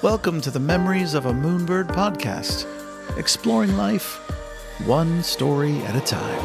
Welcome to the Memories of a Moonbird podcast, exploring life one story at a time.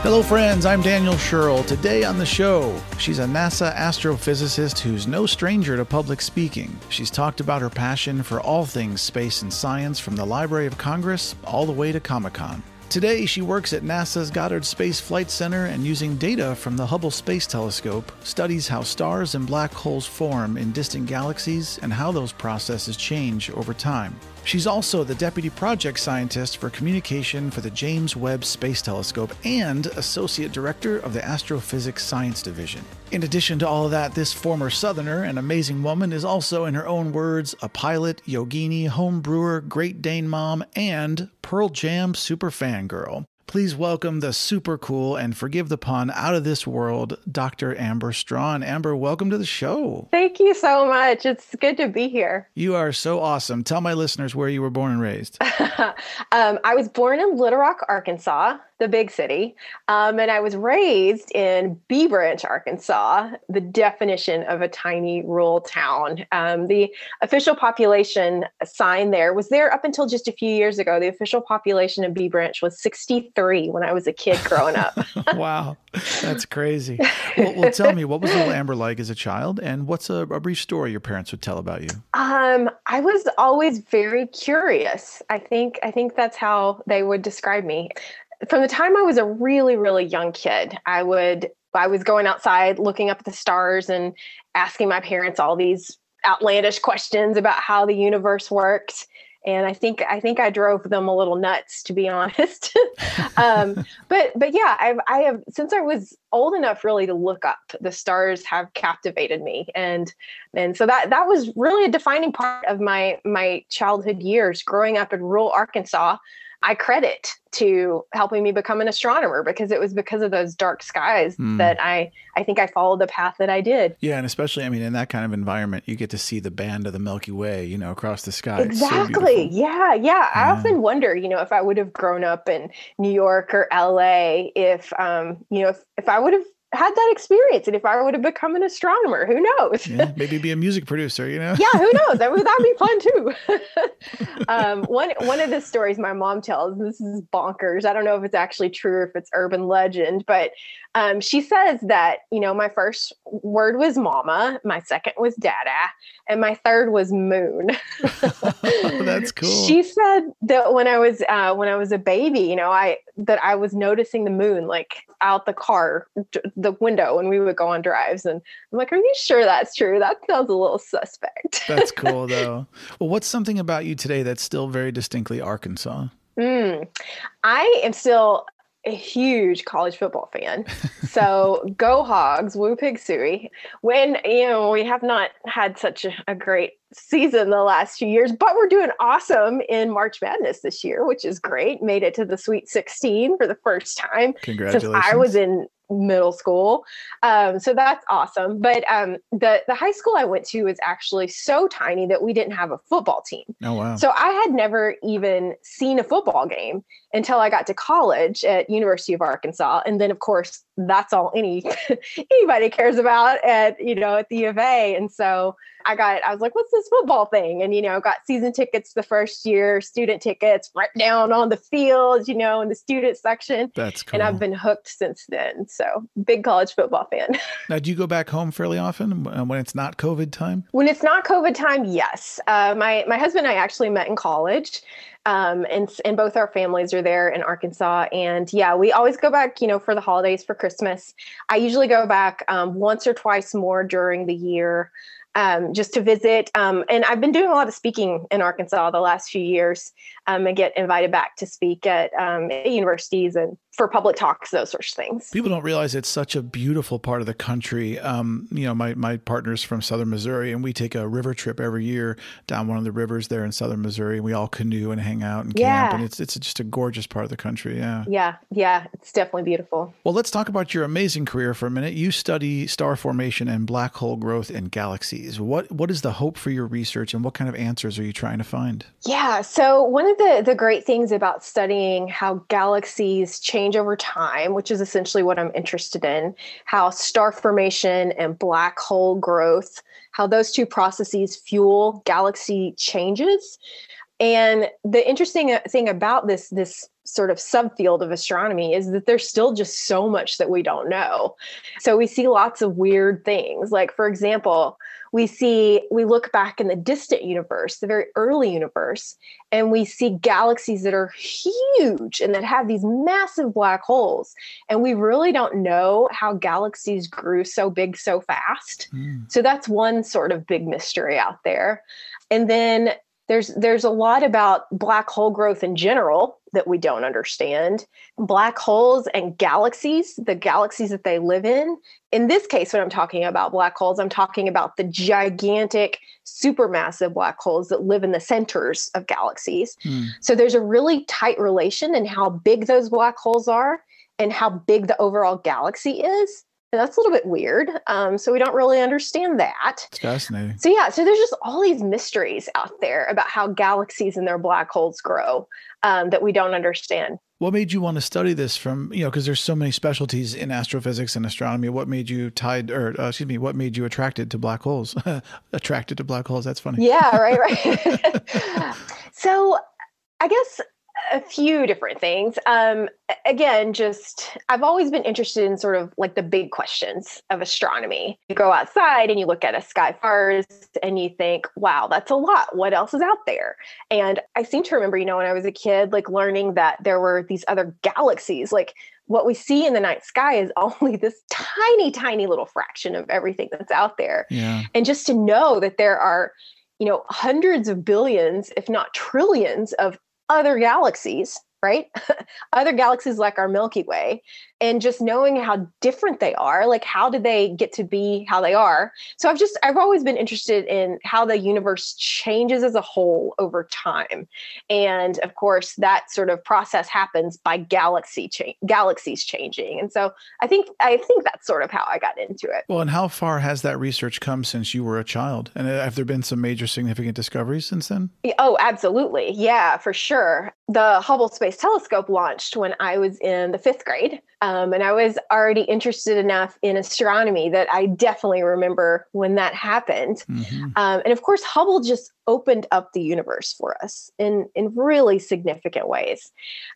Hello friends, I'm Daniel Sherrill. Today on the show, she's a NASA astrophysicist who's no stranger to public speaking. She's talked about her passion for all things space and science, from the Library of Congress all the way to ComicCon. Today, she works at NASA's Goddard Space Flight Center and, using data from the Hubble Space Telescope, studies how stars and black holes form in distant galaxies and how those processes change over time. She's also the Deputy Project Scientist for Communication for the James Webb Space Telescope and Associate Director of the Astrophysics Science Division. In addition to all of that, this former Southerner and amazing woman is also, in her own words, a pilot, yogini, home brewer, Great Dane mom, and Pearl Jam super fangirl. Please welcome the super cool and, forgive the pun, out of this world, Dr. Amber Straughn. Amber, welcome to the show. Thank you so much. It's good to be here. You are so awesome. Tell my listeners where you were born and raised. I was born in Little Rock, Arkansas, the big city, and I was raised in Bee Branch, Arkansas, the definition of a tiny rural town. The official population sign there was there up until just a few years ago. The official population of Bee Branch was 63 when I was a kid growing up. Wow, that's crazy. Well, tell me, what was little Amber like as a child, and what's a brief story your parents would tell about you? I was always very curious. I think that's how they would describe me. From the time I was a really, really young kid, I was going outside, looking up at the stars and asking my parents all these outlandish questions about how the universe worked. And I think I drove them a little nuts, to be honest. But yeah, I have, since I was old enough really to look up, the stars have captivated me. And so that was really a defining part of my childhood years growing up in rural Arkansas. I credit to helping me become an astronomer, because it was because of those dark skies that I think I followed the path that I did. Yeah. And especially, I mean, in that kind of environment, you get to see the band of the Milky Way, across the sky. Exactly. So yeah. I often wonder, if I would have grown up in New York or LA, if I would have had that experience, and if I would have become an astronomer, who knows? Yeah, maybe be a music producer, Yeah, who knows? That'd be fun too. One of the stories my mom tells, and this is bonkers, I don't know if it's actually true or if it's urban legend, but she says that, my first word was mama, my second was dada, and my third was moon. That's cool. She said that when I was a baby, that I was noticing the moon, like out the window when we would go on drives. And I'm like, are you sure that's true? That sounds a little suspect. That's cool though. Well, what's something about you today that's still very distinctly Arkansas? I am still a huge college football fan. So go Hogs, woo pig suey. When, we have not had such a great season the last few years, but we're doing awesome in March Madness this year, which is great. Made it to the Sweet 16 for the first time Congratulations. since I was in middle school. So that's awesome. But the high school I went to was actually so tiny that we didn't have a football team. Oh, wow. So I had never even seen a football game until I got to college at University of Arkansas. And then, of course, that's all anybody cares about at the U of A. And so I was like, what's this football thing? And, got season tickets the first year, student tickets right down on the field, in the student section. That's cool. And I've been hooked since then. So big college football fan. Now, do you go back home fairly often when it's not COVID time? When it's not COVID time, yes. My husband and I actually met in college. And both our families are there in Arkansas. And yeah, we always go back, for the holidays, for Christmas. I usually go back once or twice more during the year. Just to visit. And I've been doing a lot of speaking in Arkansas the last few years, and get invited back to speak at universities and for public talks, those sorts of things. People don't realize it's such a beautiful part of the country. My partner's from Southern Missouri, and we take a river trip every year down one of the rivers there in Southern Missouri. And we all canoe and hang out and camp. And it's just a gorgeous part of the country. Yeah. Yeah. It's definitely beautiful. Well, let's talk about your amazing career for a minute. You study star formation and black hole growth in galaxies. What is the hope for your research, and what kind of answers are you trying to find? Yeah. So one of the great things about studying how galaxies change change over time, which is essentially what I'm interested in, how star formation and black hole growth, how those two processes fuel galaxy changes. And the interesting thing about this sort of subfield of astronomy is that there's still just so much that we don't know. So we see lots of weird things. Like, for example, we look back in the distant universe, the very early universe, and we see galaxies that are huge and that have these massive black holes. And we really don't know how galaxies grew so big so fast. So that's one sort of big mystery out there. And then there's a lot about black hole growth in general that we don't understand. Black holes and galaxies, the galaxies that they live in. In this case, when I'm talking about black holes, I'm talking about the gigantic, supermassive black holes that live in the centers of galaxies. So there's a really tight relation in how big those black holes are and how big the overall galaxy is. And that's a little bit weird. So we don't really understand that. It's fascinating. So so there's just all these mysteries out there about how galaxies and their black holes grow that we don't understand. What made you want to study this from, because there's so many specialties in astrophysics and astronomy. What made you what made you attracted to black holes? Attracted to black holes. That's funny. Yeah, right. So I guess a few different things. Again, I've always been interested in sort of like the big questions of astronomy. You go outside and you look at a sky stars and you think, wow, that's a lot. What else is out there? And I seem to remember, when I was a kid, like learning that there were these other galaxies, like what we see in the night sky is only this tiny, tiny little fraction of everything that's out there. Yeah. And just to know that there are, hundreds of billions, if not trillions of other galaxies, right? Other galaxies like our Milky Way, and just knowing how different they are, like how did they get to be how they are? So I've always been interested in how the universe changes as a whole over time. And of course, that sort of process happens by galaxies changing. And so I think that's sort of how I got into it. Well, and how far has that research come since you were a child? And have there been some major significant discoveries since then? Oh, absolutely. Yeah, for sure. The Hubble Space Telescope launched when I was in the 5th grade. And I was already interested enough in astronomy that I definitely remember when that happened. And of course, Hubble just opened up the universe for us in really significant ways.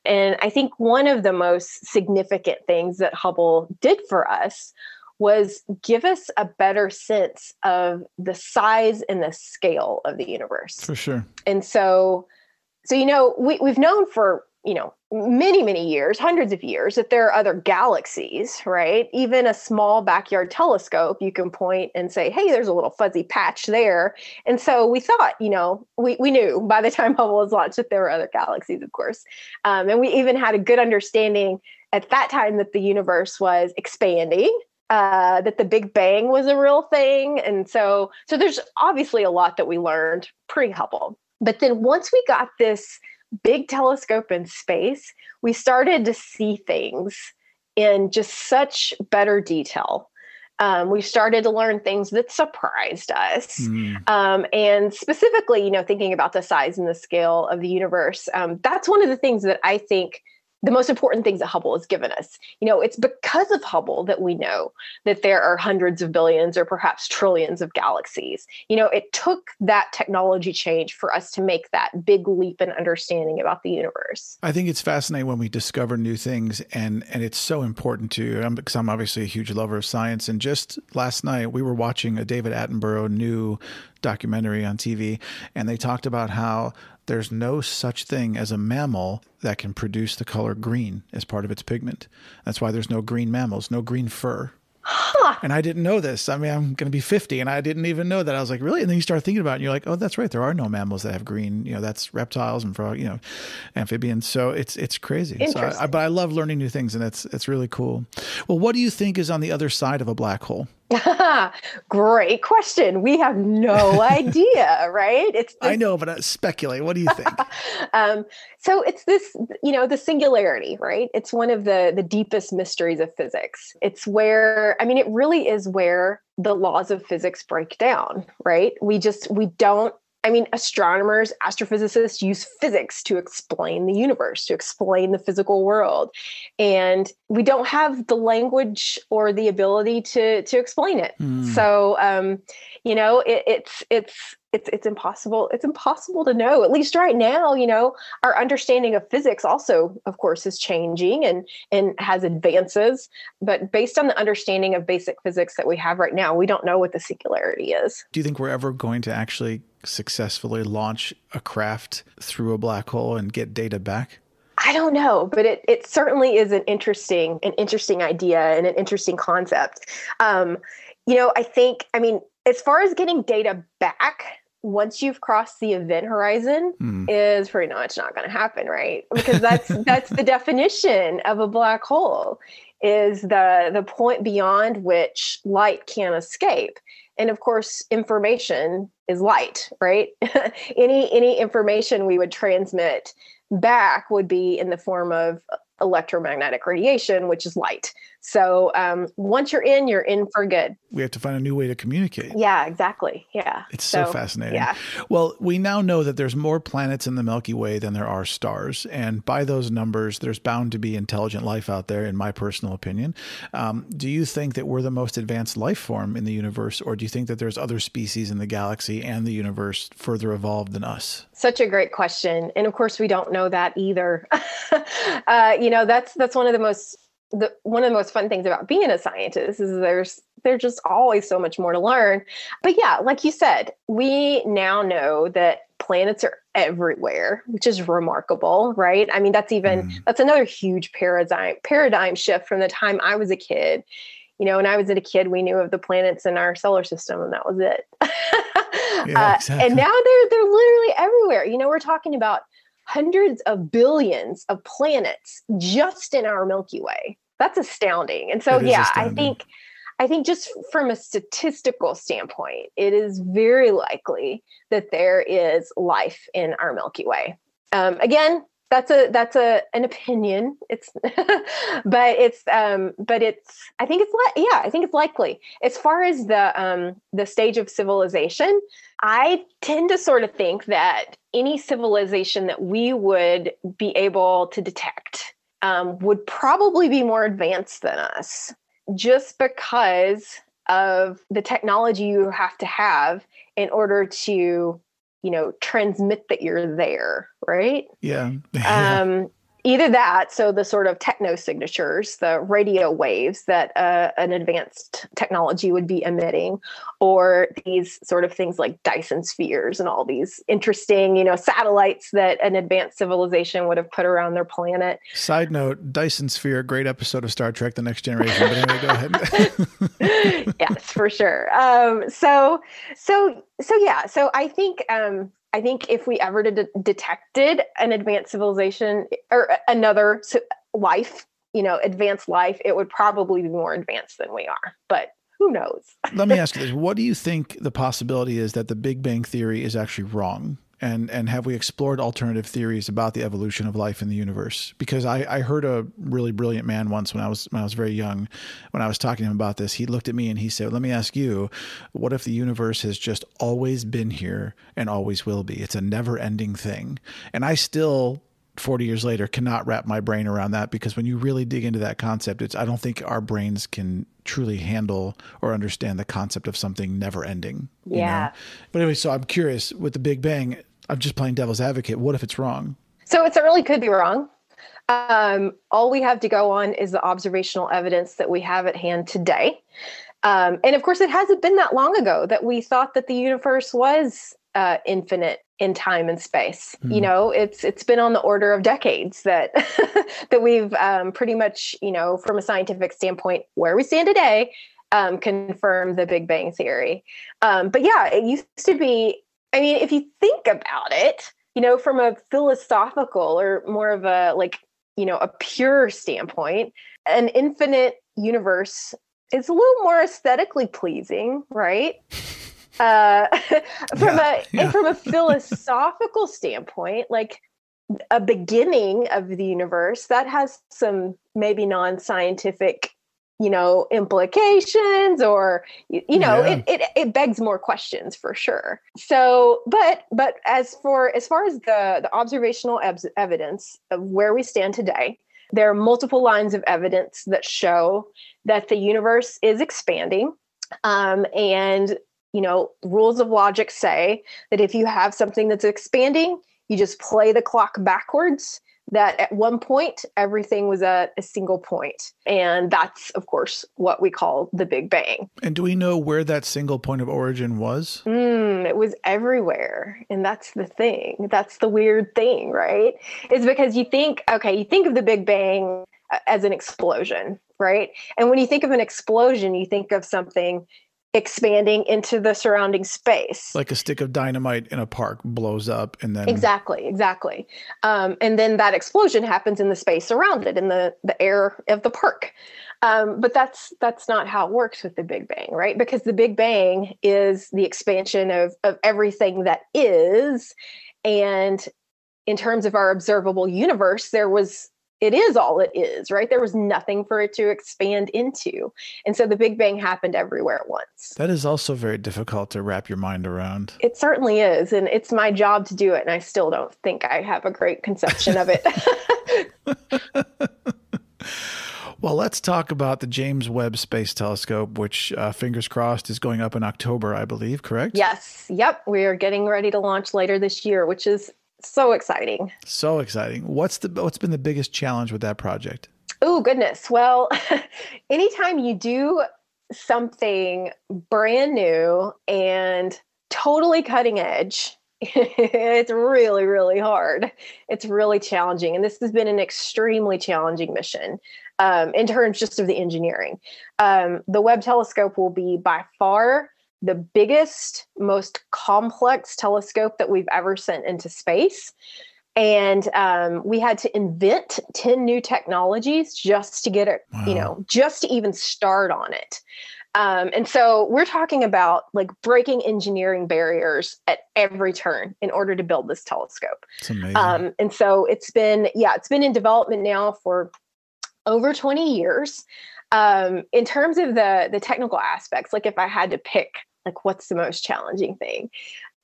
And I think one of the most significant things that Hubble did for us was give us a better sense of the size and the scale of the universe. For sure. And so we've known for, many, many years, hundreds of years, that there are other galaxies, right? Even a small backyard telescope, you can point and say, hey, there's a little fuzzy patch there. And so we thought, we knew by the time Hubble was launched that there were other galaxies, of course. And we even had a good understanding at that time that the universe was expanding, that the Big Bang was a real thing. And so there's obviously a lot that we learned pre-Hubble. But then once we got this big telescope in space, we started to see things in just such better detail. We started to learn things that surprised us. And specifically, thinking about the size and the scale of the universe, that's one of the things that I think the most important things that Hubble has given us. It's because of Hubble that we know that there are hundreds of billions or perhaps trillions of galaxies. It took that technology change for us to make that big leap in understanding about the universe. I think it's fascinating when we discover new things, and it's so important because I'm obviously a huge lover of science. And just last night, we were watching a David Attenborough new documentary on TV, and they talked about how there's no such thing as a mammal that can produce the color green as part of its pigment. That's why there's no green mammals, no green fur. Huh. And I didn't know this. I mean, I'm going to be 50 and I didn't even know that. I was like, really? And then you start thinking about it and you're like, oh, that's right. There are no mammals that have green, that's reptiles and frog, amphibians. So it's crazy. But I love learning new things, and it's really cool. Well, what do you think is on the other side of a black hole? Great question. We have no idea, right? I know, but speculate. What do you think? So it's this, the singularity, right? It's one of the deepest mysteries of physics. It's where, it really is where the laws of physics break down, right? We don't I mean, astronomers, astrophysicists use physics to explain the universe, to explain the physical world. And we don't have the language or the ability to explain it. So, it's impossible. It's impossible to know, at least right now. Our understanding of physics also, of course, is changing and has advances. But based on the understanding of basic physics that we have right now, we don't know what the singularity is. Do you think we're ever going to actually successfully launch a craft through a black hole and get data back? I don't know, but it certainly is an interesting idea and an interesting concept. I mean, as far as getting data back, once you've crossed the event horizon, is pretty much not going to happen, right? Because that's the definition of a black hole, is the point beyond which light can escape. And of course, information is light, right? Any information we would transmit back would be in the form of electromagnetic radiation, which is light. So once you're in for good. We have to find a new way to communicate. Yeah, exactly. Yeah. It's so fascinating. Yeah. Well, we now know that there's more planets in the Milky Way than there are stars. And by those numbers, there's bound to be intelligent life out there, in my personal opinion. Do you think that we're the most advanced life form in the universe, or do you think that there's other species in the galaxy and the universe further evolved than us? Such a great question. And of course, we don't know that either. That's one of the most fun things about being a scientist is there's just always so much more to learn. But yeah, like you said, we now know that planets are everywhere, which is remarkable, right? I mean, that's another huge paradigm shift from the time I was a kid. When I was a kid, we knew of the planets in our solar system, and that was it. Yeah, exactly. And now they're literally everywhere. We're talking about hundreds of billions of planets just in our Milky Way. That's astounding. And so, astounding. I think just from a statistical standpoint, it is very likely that there is life in our Milky Way. Again, that's an opinion. I think it's likely. As far as the stage of civilization, I tend to sort of think that any civilization that we would be able to detect would probably be more advanced than us, just because of the technology you have to have in order to, transmit that you're there, right? Yeah. Either that, so the sort of techno signatures, the radio waves that an advanced technology would be emitting, or these sort of things like Dyson spheres and all these interesting, satellites that an advanced civilization would have put around their planet. Side note, Dyson sphere, great episode of Star Trek: The Next Generation. But anyway, go ahead. Yes, for sure. So I think if we ever detected an advanced civilization or another life, advanced life, it would probably be more advanced than we are. But who knows? Let me ask you this. What do you think the possibility is that the Big Bang Theory is actually wrong? And have we explored alternative theories about the evolution of life in the universe? Because I heard a really brilliant man once when I was very young, when I was talking to him about this, he looked at me and he said, let me ask you, what if the universe has just always been here and always will be? It's a never ending thing. And I still, 40 years later, cannot wrap my brain around that, because when you really dig into that concept, I don't think our brains can truly handle or understand the concept of something never ending. Yeah. But anyway, so I'm curious, with the Big Bang, I'm just playing devil's advocate. What if it's wrong? So it certainly could be wrong. All we have to go on is the observational evidence that we have at hand today. And of course, it hasn't been that long ago that we thought that the universe was infinite in time and space. It's been on the order of decades that that we've pretty much, from a scientific standpoint, where we stand today, confirmed the Big Bang Theory. But yeah, it used to be. I mean, if you think about it, from a philosophical or more of a a pure standpoint, an infinite universe is a little more aesthetically pleasing, right? From a philosophical standpoint, like a beginning of the universe that has some maybe non-scientific, implications, or, Yeah. it begs more questions for sure. So, but as far as the observational evidence of where we stand today, there are multiple lines of evidence that show that the universe is expanding. And, rules of logic say that if you have something that's expanding, you just play the clock backwards, that at one point, everything was at a single point. And that's, of course, what we call the Big Bang. And do we know where that single point of origin was? It was everywhere. And that's the thing. That's the weird thing, right? Is because you think of the Big Bang as an explosion, right? And when you think of an explosion, you think of something expanding into the surrounding space. Like a stick of dynamite in a park blows up and then... Exactly. And then that explosion happens in the space around it, in the air of the park. But that's not how it works with the Big Bang, right? Because the Big Bang is the expansion of everything that is. And in terms of our observable universe, it is all it is, right? There was nothing for it to expand into. And so the Big Bang happened everywhere at once. That is also very difficult to wrap your mind around. It certainly is. And it's my job to do it. And I still don't think I have a great conception of it. Well, let's talk about the James Webb Space Telescope, which, fingers crossed, is going up in October, I believe, correct? Yes. Yep. We are getting ready to launch later this year, which is so exciting. So exciting. What's been the biggest challenge with that project? Oh, goodness. Well, anytime you do something brand new and totally cutting edge, it's really, really hard. It's really challenging. And this has been an extremely challenging mission in terms just of the engineering. The Webb telescope will be by far the biggest, most complex telescope that we've ever sent into space. And we had to invent 10 new technologies just to get it, Wow. just to even start on it. And so we're talking about like breaking engineering barriers at every turn in order to build this telescope. It's amazing. And so it's been in development now for over 20 years. In terms of the technical aspects, like if I had to pick, like what's the most challenging thing?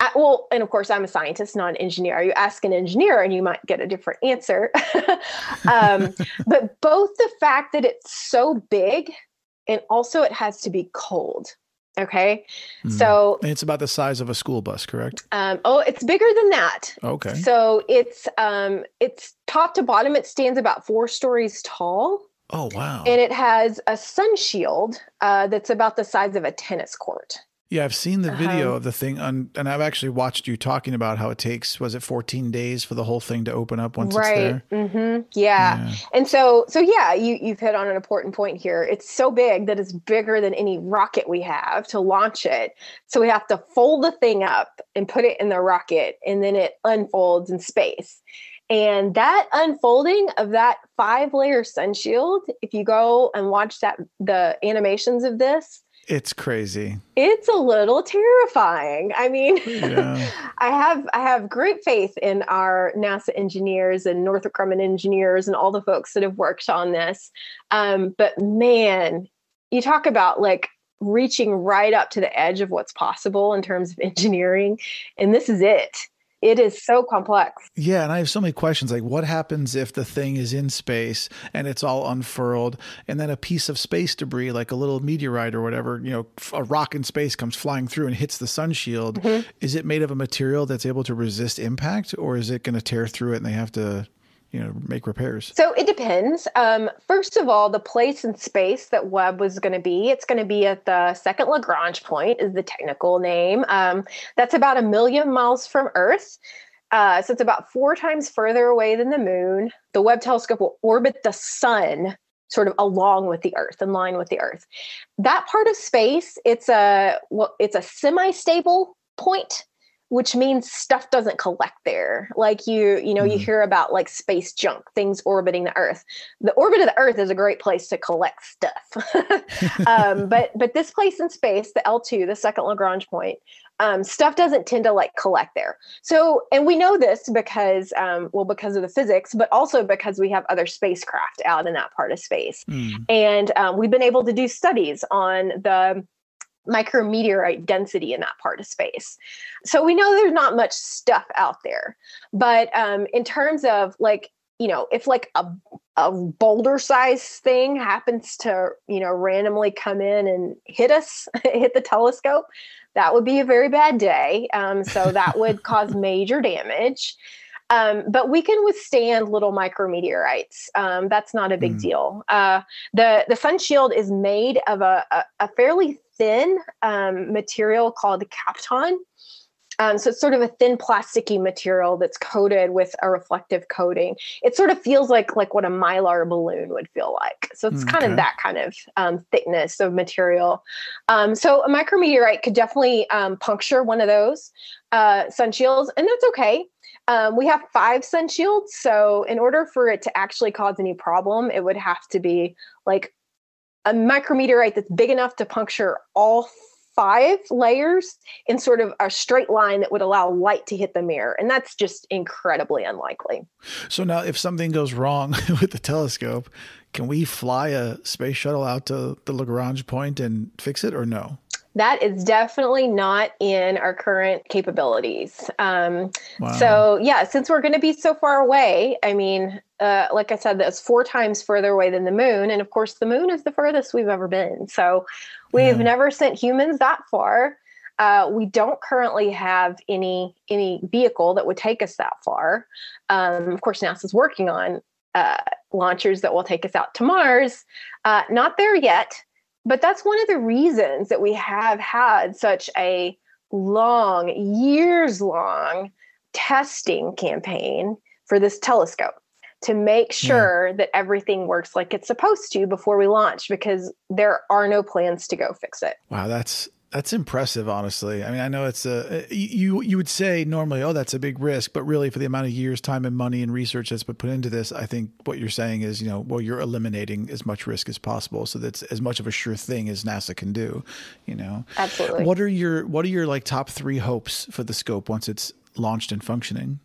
And of course, I'm a scientist, not an engineer. You ask an engineer and you might get a different answer. But both the fact that it's so big and also it has to be cold. Okay. So and it's about the size of a school bus, correct? It's bigger than that. Okay. So it's top to bottom. It stands about 4 stories tall. Oh, wow. And it has a sun shield that's about the size of a tennis court. Yeah, I've seen the video of the thing, and I've actually watched you talking about how it takes, was it 14 days for the whole thing to open up once it's there? Mm-hmm. Yeah. And so yeah, you've hit on an important point here. It's so big that it's bigger than any rocket we have to launch it. So we have to fold the thing up and put it in the rocket, and then it unfolds in space. And that unfolding of that 5-layer sun shield, if you go and watch the animations of this, it's crazy. It's a little terrifying. I mean, yeah. I have great faith in our NASA engineers and Northrop Grumman engineers and all the folks that have worked on this. But man, you talk about like reaching right up to the edge of what's possible in terms of engineering. And this is it. It is so complex. Yeah. And I have so many questions. Like, what happens if the thing is in space and it's all unfurled, and then a piece of space debris, like a little meteorite or whatever, a rock in space comes flying through and hits the sun shield? Mm-hmm. Is it made of a material that's able to resist impact, or is it going to tear through it and they have to make repairs? So it depends. First of all, the place in space that Webb was going to be, it's going to be at the second Lagrange point is the technical name. That's about 1 million miles from Earth. So it's about 4 times further away than the moon. The Webb telescope will orbit the sun sort of along with the Earth, in line with the Earth. That part of space, it's a semi-stable point, which means stuff doesn't collect there. Like you hear about like space junk, things orbiting the Earth. The orbit of the Earth is a great place to collect stuff. But this place in space, the L2, the second Lagrange point, stuff doesn't tend to like collect there. So, and we know this because, because of the physics, but also because we have other spacecraft out in that part of space. And we've been able to do studies on the micrometeorite density in that part of space. So we know there's not much stuff out there. But in terms of like, if like a boulder size thing happens to, randomly come in and hit us, hit the telescope, that would be a very bad day. So that would cause major damage. But we can withstand little micrometeorites. That's not a big deal. The sun shield is made of a fairly thin material called kapton. So it's sort of a thin plasticky material that's coated with a reflective coating. It sort of feels like what a Mylar balloon would feel like. So it's kind of that kind of thickness of material. So a micrometeorite could definitely puncture one of those sun shields, and that's okay. We have 5 sun shields. So in order for it to actually cause any problem, it would have to be like a micrometeorite that's big enough to puncture all 5 layers in sort of a straight line that would allow light to hit the mirror. And that's just incredibly unlikely. So now if something goes wrong with the telescope, can we fly a space shuttle out to the Lagrange point and fix it, or no? That is definitely not in our current capabilities. Wow. So yeah, since we're going to be so far away, I mean, like I said, that's 4 times further away than the moon. And of course, the moon is the furthest we've ever been. So we've never sent humans that far. We don't currently have any vehicle that would take us that far. Of course, NASA's working on launchers that will take us out to Mars. Not there yet. But that's one of the reasons that we have had such a long, years-long testing campaign for this telescope to make sure that everything works like it's supposed to before we launch, because there are no plans to go fix it. Wow, that's impressive, honestly. I mean, I know it's you would say normally, oh, that's a big risk, but really for the amount of years, time and money and research that's been put into this, I think what you're saying is, well, you're eliminating as much risk as possible. So that's as much of a sure thing as NASA can do, Absolutely. What are your like top 3 hopes for the scope once it's launched and functioning?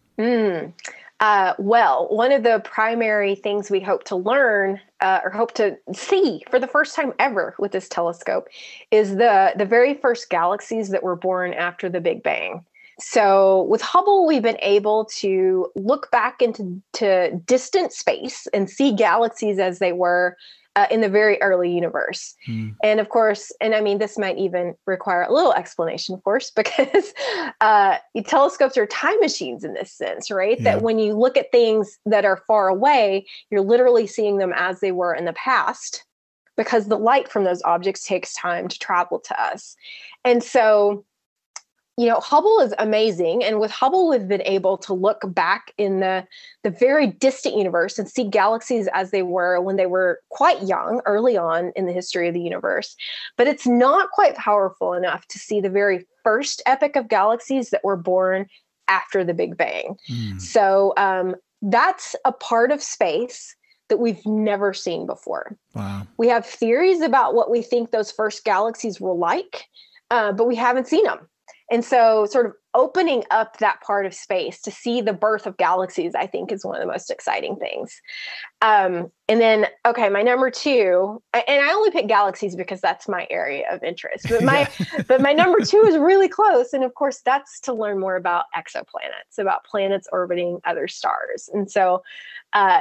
Well, one of the primary things we hope to learn or hope to see for the first time ever with this telescope is the very first galaxies that were born after the Big Bang. So with Hubble, we've been able to look back into distant space and see galaxies as they were in the very early universe. And of course, and I mean, this might even require a little explanation, of course, because telescopes are time machines in this sense, right? That when you look at things that are far away, you're literally seeing them as they were in the past, because the light from those objects takes time to travel to us. And so, Hubble is amazing. And with Hubble, we've been able to look back in the very distant universe and see galaxies as they were when they were quite young, early on in the history of the universe. But it's not quite powerful enough to see the very first epoch of galaxies that were born after the Big Bang. So that's a part of space that we've never seen before. Wow. We have theories about what we think those first galaxies were like, but we haven't seen them. And so sort of opening up that part of space to see the birth of galaxies, I think, is one of the most exciting things. And then, okay, my number 2, and I only pick galaxies because that's my area of interest, but my number 2 is really close. And of course, that's to learn more about exoplanets, about planets orbiting other stars. And so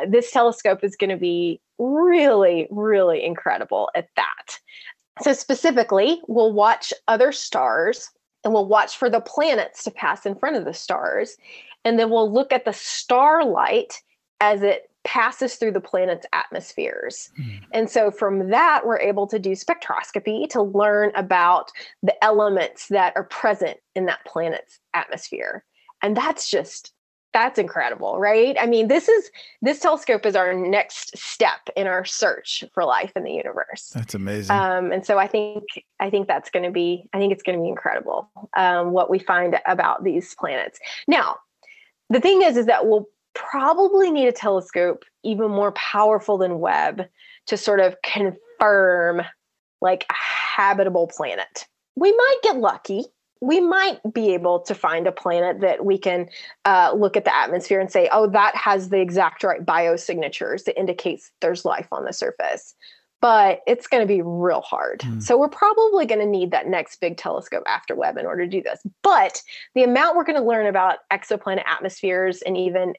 this telescope is going to be really, really incredible at that. So specifically, we'll watch other stars, and we'll watch for the planets to pass in front of the stars. And then we'll look at the starlight as it passes through the planet's atmospheres. And so from that, we're able to do spectroscopy to learn about the elements that are present in that planet's atmosphere. And that's incredible, right? I mean, this telescope is our next step in our search for life in the universe. That's amazing. And so I think it's going to be incredible, what we find about these planets. Now, the thing is that we'll probably need a telescope even more powerful than Webb to sort of confirm like a habitable planet. We might get lucky. we might be able to find a planet that we can look at the atmosphere and say, oh, that has the exact right biosignatures that indicates there's life on the surface. But it's going to be real hard. So we're probably going to need that next big telescope after Webb in order to do this. But the amount we're going to learn about exoplanet atmospheres and even,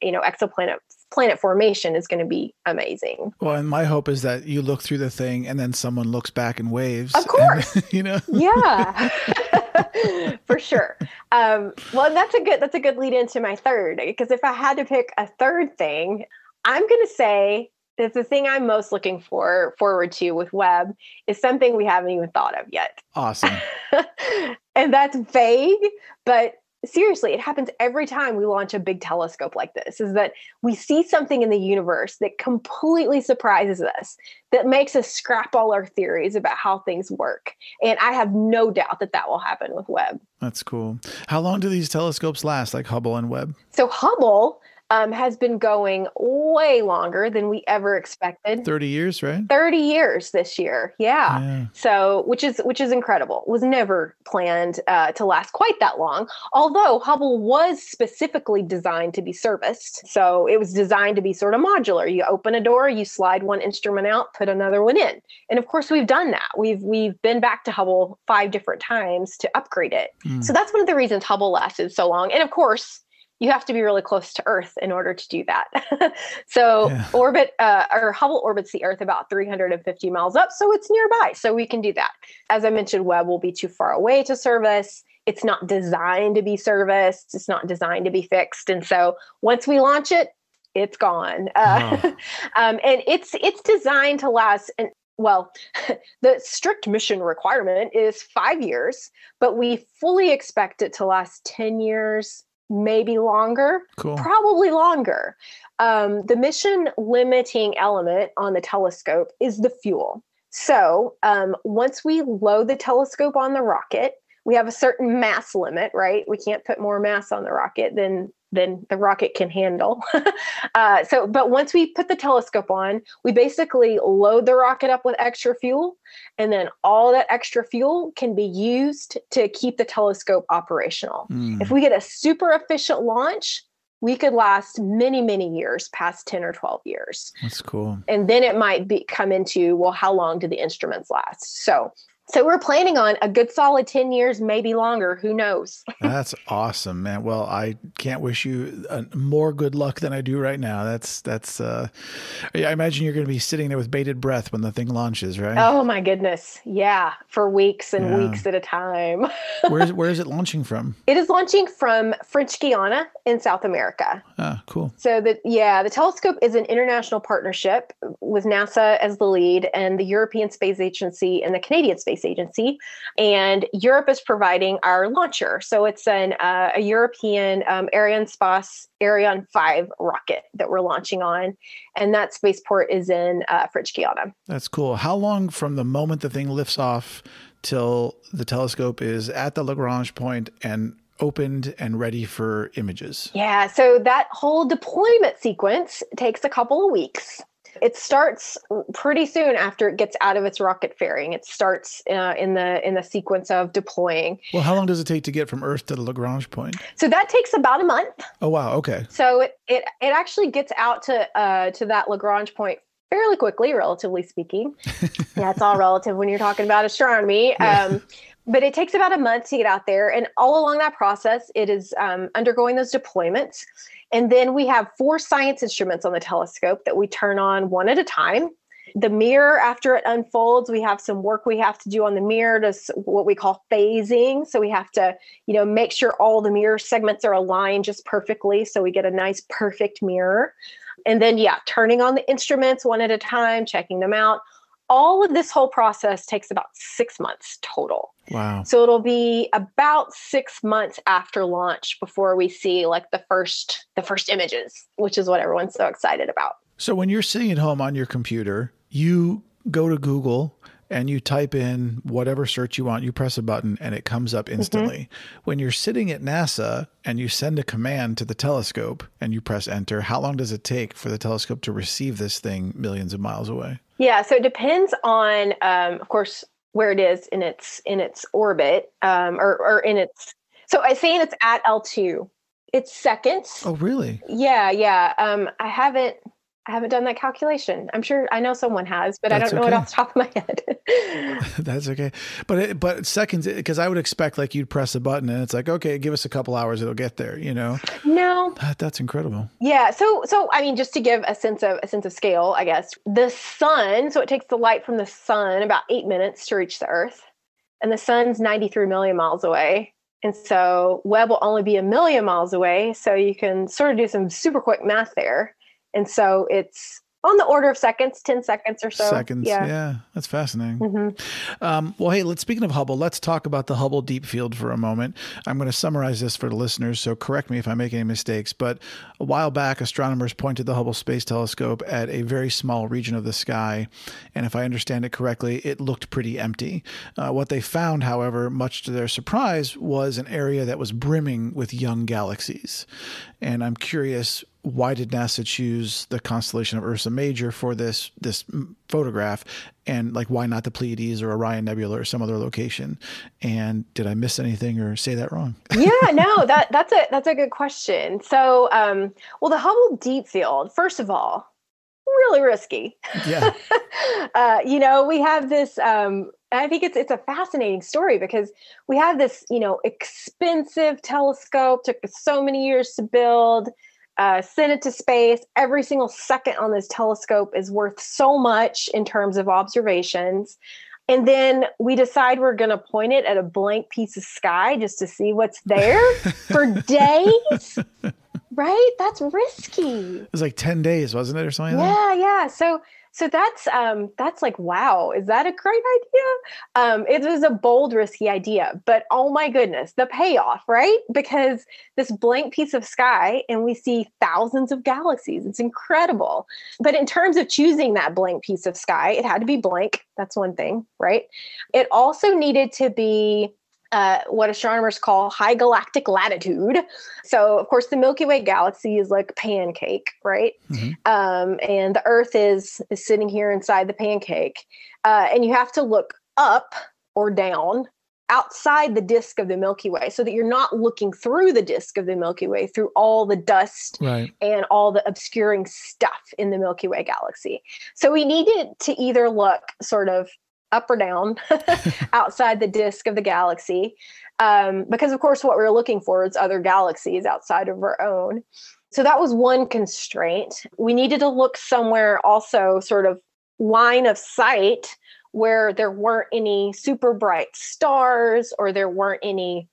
planet formation is going to be amazing. Well, and my hope is that you look through the thing and then someone looks back and waves. Of course. And, Yeah, for sure. Well, that's a good lead into my third, because if I had to pick a third thing, I'm going to say that the thing I'm most looking forward to with Webb is something we haven't even thought of yet. Awesome. And that's vague, but seriously, it happens every time we launch a big telescope like this, is that we see something in the universe that completely surprises us, that makes us scrap all our theories about how things work. And I have no doubt that that will happen with Webb. That's cool. How long do these telescopes last, like Hubble and Webb? So Hubble has been going way longer than we ever expected. 30 years, right? 30 years this year. Yeah. So, which is incredible. It was never planned to last quite that long. Although Hubble was specifically designed to be serviced. So it was designed to be sort of modular. You open a door, you slide one instrument out, put another one in. And of course we've done that. We've been back to Hubble 5 different times to upgrade it. So that's one of the reasons Hubble lasted so long. And of course, you have to be really close to Earth in order to do that. So Hubble orbits the Earth about 350 miles up. So it's nearby. So we can do that. As I mentioned, Webb will be too far away to service. It's not designed to be serviced. It's not designed to be fixed. And so once we launch it, it's gone. And it's designed to last. And well, the strict mission requirement is 5 years, but we fully expect it to last 10 years, maybe longer, probably longer. The mission limiting element on the telescope is the fuel. So once we load the telescope on the rocket, we have a certain mass limit, right? We can't put more mass on the rocket than the rocket can handle. But once we put the telescope on, we basically load the rocket up with extra fuel, and then all that extra fuel can be used to keep the telescope operational. If we get a super efficient launch, we could last many, many years, past 10 or 12 years. That's cool. And then it might come into, well, how long do the instruments last? So we're planning on a good solid 10 years, maybe longer. Who knows? That's awesome, man. Well, I can't wish you more good luck than I do right now. I imagine you're going to be sitting there with bated breath when the thing launches, right? Oh my goodness. Yeah. For weeks and weeks at a time. Where is it launching from? It is launching from French Guiana in South America. Ah, cool. So the telescope is an international partnership with NASA as the lead, and the European Space Agency and the Canadian Space Agency, and Europe is providing our launcher. So it's a European Ariane 5 rocket that we're launching on, and that spaceport is in French Guiana. That's cool. How long from the moment the thing lifts off till the telescope is at the Lagrange point and opened and ready for images? Yeah, so that whole deployment sequence takes a couple of weeks. It starts pretty soon after it gets out of its rocket fairing. It starts in the sequence of deploying. Well, how long does it take to get from Earth to the Lagrange point? So that takes about a month. Oh, wow. Okay. So it actually gets out to that Lagrange point fairly quickly, relatively speaking. Yeah, it's all relative when you're talking about astronomy. Yeah. But it takes about a month to get out there. And all along that process, it is undergoing those deployments. And then we have 4 science instruments on the telescope that we turn on one at a time. The mirror, after it unfolds, we have some work we have to do on the mirror, to what we call phasing. So we have to, make sure all the mirror segments are aligned just perfectly, so we get a nice, perfect mirror. And then, turning on the instruments one at a time, checking them out. All of this whole process takes about 6 months total. Wow. So it'll be about 6 months after launch before we see like the first images, which is what everyone's so excited about. So when you're sitting at home on your computer, you go to Google and you type in whatever search you want, you press a button and it comes up instantly. When you're sitting at NASA and you send a command to the telescope and you press enter, how long does it take for the telescope to receive this thing millions of miles away? Yeah, so it depends on, of course, where it is in its orbit, or in its. So I say it's at L2. It's seconds. Oh, really? Yeah. I haven't done that calculation. I'm sure I know someone has, but I don't know it off the top of my head. That's okay. But seconds, because I would expect like you'd press a button and it's like, okay, give us a couple hours, it'll get there, you know? No. That's incredible. Yeah. So I mean, just to give a sense of scale, I guess, the sun, so it takes the light from the sun about 8 minutes to reach the Earth. And the sun's 93 million miles away. And so Webb will only be 1 million miles away. So you can sort of do some super quick math there. And so it's on the order of seconds, 10 seconds or so. Seconds. Yeah. That's fascinating. Mm-hmm. Well, hey, speaking of Hubble, let's talk about the Hubble Deep Field for a moment. I'm going to summarize this for the listeners, so correct me if I make any mistakes. But a while back, astronomers pointed the Hubble Space Telescope at a very small region of the sky. And if I understand it correctly, it looked pretty empty. What they found, however, much to their surprise, was an area that was brimming with young galaxies. And I'm curious, why did NASA choose the constellation of Ursa Major for this photograph? And like, why not the Pleiades or Orion Nebula or some other location? And did I miss anything or say that wrong? Yeah, no, that's a good question. So, well, the Hubble Deep Field, first of all, really risky. Yeah. We have this, I think it's a fascinating story because we have this, expensive telescope, took so many years to build, sent it to space. Every single second on this telescope is worth so much in terms of observations. And then we decide we're going to point it at a blank piece of sky just to see what's there for days. Right? That's risky. It was like 10 days, wasn't it? Or something like that? Yeah. So that's like, wow, is that a great idea? It was a bold, risky idea, but oh my goodness, the payoff, right? Because this blank piece of sky and we see thousands of galaxies. It's incredible. But in terms of choosing that blank piece of sky, it had to be blank. That's one thing, right? It also needed to be what astronomers call high galactic latitude. So, of course, the Milky Way galaxy is like a pancake, right? Mm-hmm. And the Earth is sitting here inside the pancake. And you have to look up or down outside the disk of the Milky Way so that you're not looking through the disk of the Milky Way, through all the dust and all the obscuring stuff in the Milky Way galaxy. So we needed to either look sort of up or down outside the disk of the galaxy. Because of course, what we were looking for is other galaxies outside of our own. So that was one constraint. We needed to look somewhere also sort of line of sight where there weren't any super bright stars or there weren't any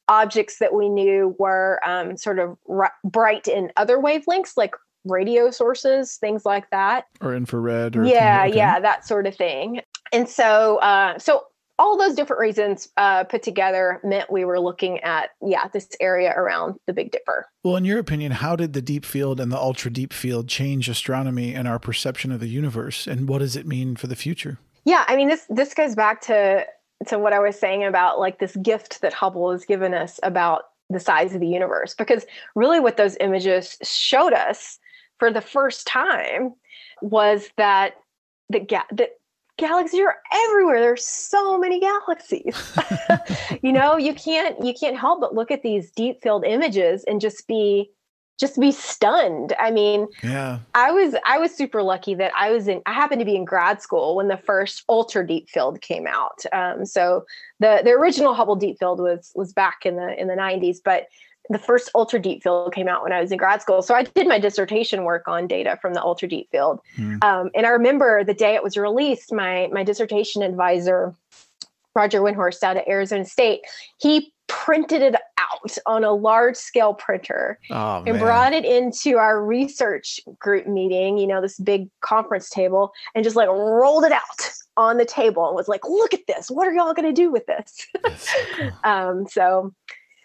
objects that we knew were sort of bright in other wavelengths, like radio sources, things like that. Or infrared. Or that sort of thing. And so all those different reasons put together meant we were looking at, this area around the Big Dipper. Well, in your opinion, how did the deep field and the ultra deep field change astronomy and our perception of the universe? And what does it mean for the future? Yeah, I mean, this goes back to what I was saying about like this gift that Hubble has given us about the size of the universe. Because really what those images showed us for the first time was that galaxies are everywhere. There's so many galaxies. You can't help but look at these deep field images and just be stunned. I mean, I was super lucky that I happened to be in grad school when the first ultra deep field came out. So the original Hubble Deep Field was back in the 90s, but the first ultra deep field came out when I was in grad school. So I did my dissertation work on data from the ultra deep field. And I remember the day it was released, my dissertation advisor, Roger Winhorst out at Arizona State, he printed it out on a large scale printer and brought it into our research group meeting, this big conference table, and just like rolled it out on the table and was like, look at this. What are y'all going to do with this?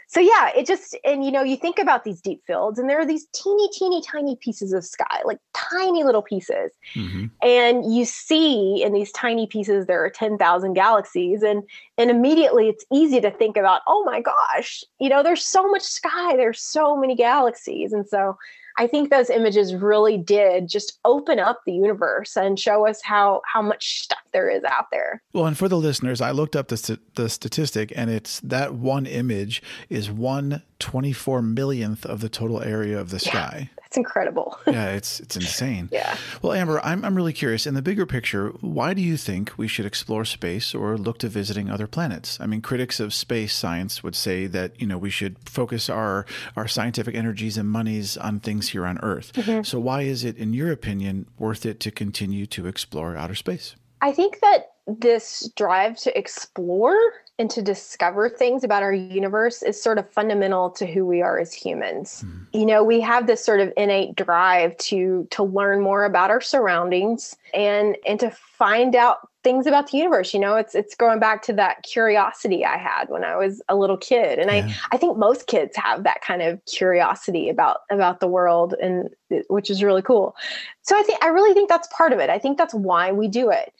So yeah, it just, and you think about these deep fields and there are these teeny, teeny, tiny pieces of sky, like tiny little pieces. Mm-hmm. And you see in these tiny pieces, there are 10,000 galaxies. And immediately it's easy to think about, oh my gosh, there's so much sky, there's so many galaxies. And so I think those images really did just open up the universe and show us how much stuff there is out there. Well, and for the listeners, I looked up the statistic, and it's that one image is 1/24 millionth of the total area of the sky. That's incredible. Yeah, it's insane. Yeah. Well, Amber, I'm really curious. In the bigger picture, why do you think we should explore space or look to visiting other planets? I mean, critics of space science would say that, we should focus our scientific energies and monies on things here on Earth. Mm-hmm. So why is it, in your opinion, worth it to continue to explore outer space? I think that this drive to explore and to discover things about our universe is sort of fundamental to who we are as humans. Mm. We have this sort of innate drive to learn more about our surroundings and to find out things about the universe. It's going back to that curiosity I had when I was a little kid. And I think most kids have that kind of curiosity about the world, and which is really cool. So I really think that's part of it. I think that's why we do it.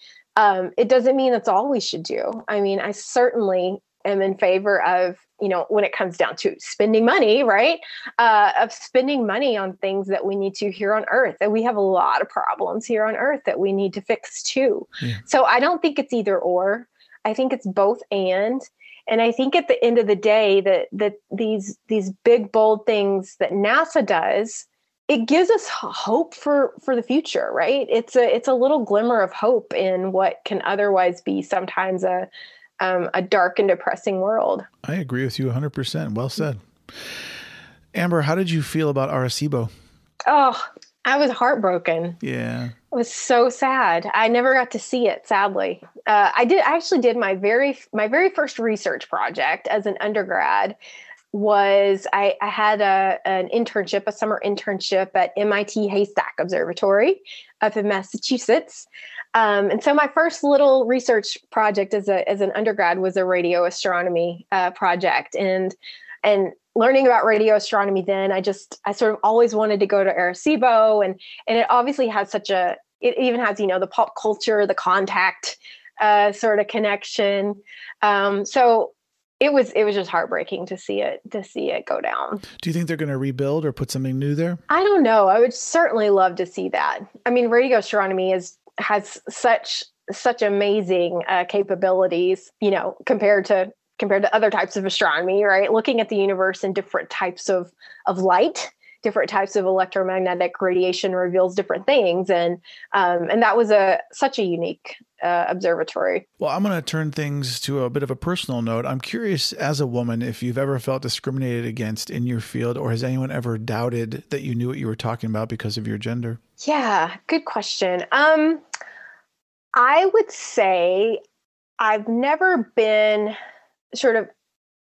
It doesn't mean that's all we should do. I mean, I certainly am in favor of, when it comes down to spending money, right? Of spending money on things that we need to here on Earth. And we have a lot of problems here on Earth that we need to fix too. Yeah. So I don't think it's either or. I think it's both and. And I think at the end of the day that these big, bold things that NASA does, it gives us hope for the future, right? It's a little glimmer of hope in what can otherwise be sometimes a dark and depressing world. I agree with you 100%. Well said. Amber, how did you feel about Arecibo? Oh, I was heartbroken. Yeah. It was so sad. I never got to see it, sadly. I actually did my very first research project as an undergrad. I had an internship, a summer internship at MIT Haystack Observatory up in Massachusetts. And so my first little research project as an undergrad was a radio astronomy project. And learning about radio astronomy then, I sort of always wanted to go to Arecibo. And it obviously has it even has, the pop culture, the contact sort of connection. So it was just heartbreaking to see it go down. Do you think they're going to rebuild or put something new there? I don't know. I would certainly love to see that. I mean, radio astronomy has such amazing capabilities, compared to other types of astronomy, right? Looking at the universe in different types of light, different types of electromagnetic radiation reveals different things, and that was such a unique observatory. Well, I'm going to turn things to a bit of a personal note. I'm curious, as a woman, if you've ever felt discriminated against in your field, or has anyone ever doubted that you knew what you were talking about because of your gender? Yeah, good question. I would say I've never been sort of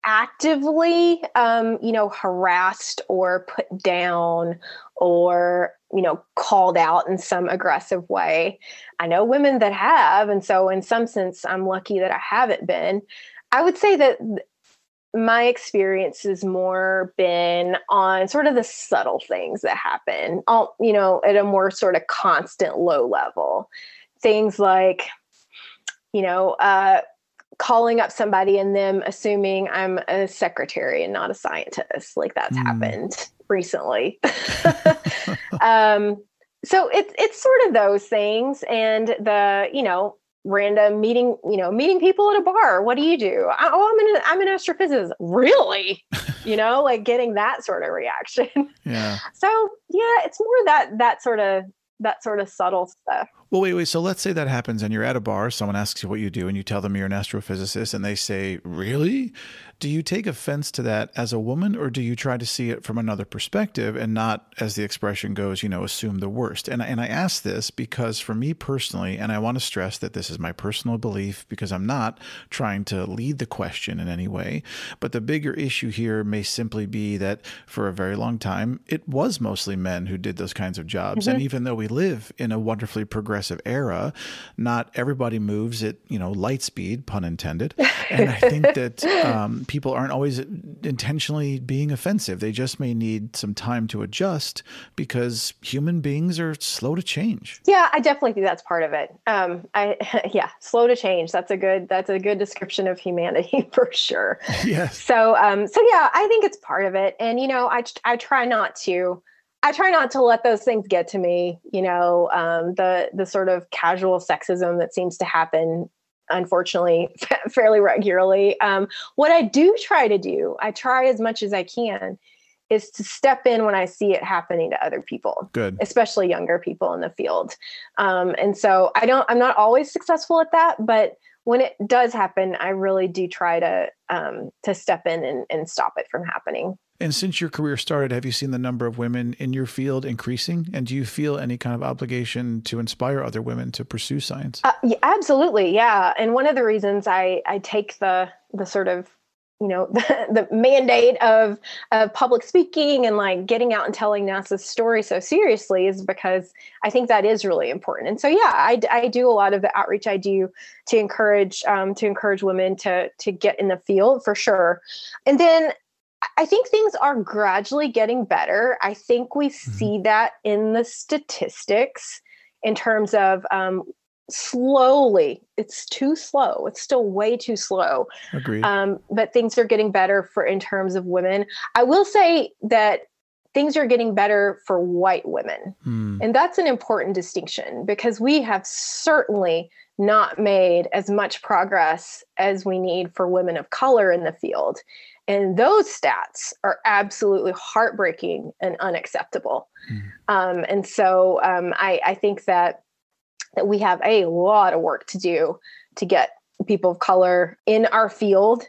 actively, harassed or put down or, called out in some aggressive way. I know women that have, and so in some sense, I'm lucky that I haven't been. I would say that my experience has more been on sort of the subtle things that happen, at a more sort of constant low level. Things like, calling up somebody and them assuming I'm a secretary and not a scientist. Like that's happened recently. So it's sort of those things, and the, random meeting people at a bar. What do you do? I'm an astrophysicist. Really? Like getting that sort of reaction. Yeah. So yeah, it's more that sort of subtle stuff. Well, wait. So let's say that happens and you're at a bar, someone asks you what you do and you tell them you're an astrophysicist and they say, really? Do you take offense to that as a woman, or do you try to see it from another perspective and not, as the expression goes, assume the worst? And I ask this because for me personally, and I want to stress that this is my personal belief because I'm not trying to lead the question in any way, but the bigger issue here may simply be that for a very long time, it was mostly men who did those kinds of jobs. Mm-hmm. And even though we live in a wonderfully progressive era, not everybody moves at, light speed, pun intended. And I think that people aren't always intentionally being offensive. They just may need some time to adjust because human beings are slow to change. Yeah, I definitely think that's part of it. Slow to change. That's a good description of humanity for sure. Yes. So yeah, I think it's part of it. And, I try not to I try not to let those things get to me, the sort of casual sexism that seems to happen, unfortunately, fairly regularly. What I do try to do, I try as much as I can, is to step in when I see it happening to other people, Good, especially younger people in the field. And so I'm not always successful at that, but when it does happen, I really do try to step in and stop it from happening. And since your career started, have you seen the number of women in your field increasing? And do you feel any kind of obligation to inspire other women to pursue science? Yeah, absolutely. Yeah. And one of the reasons I take the sort of, the mandate of public speaking and like getting out and telling NASA's story so seriously is because I think that is really important. And so, yeah, I do a lot of the outreach I do to encourage women to get in the field for sure. And then I think things are gradually getting better. I think we see that in the statistics in terms of slowly. It's too slow. It's still way too slow. Agreed. But things are getting better in terms of women. I will say that things are getting better for white women. And that's an important distinction because we have certainly not made as much progress as we need for women of color in the field. And those stats are absolutely heartbreaking and unacceptable. And so I think that we have a lot of work to do to get people of color in our field,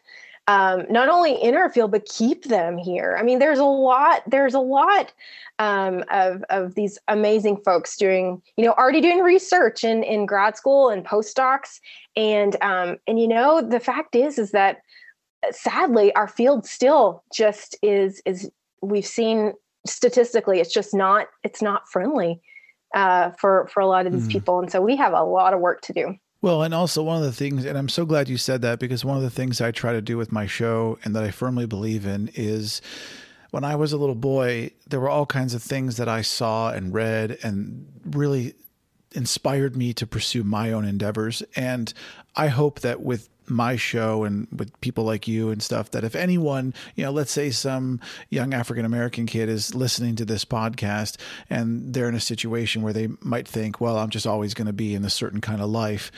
not only in our field, but keep them here. I mean, there's a lot of these amazing folks already doing research in grad school and postdocs. And the fact is that sadly, our field still just is we've seen statistically, it's not friendly for a lot of these people. And so we have a lot of work to do. Well, and also one of the things, and I'm so glad you said that, because one of the things I try to do with my show and that I firmly believe in is when I was a little boy, there were all kinds of things that I saw and read and really inspired me to pursue my own endeavors. And I hope that with my show and with people like you and stuff, that if anyone, let's say some young African-American kid is listening to this podcast and they're in a situation where they might think, well, I'm just always going to be in a certain kind of life.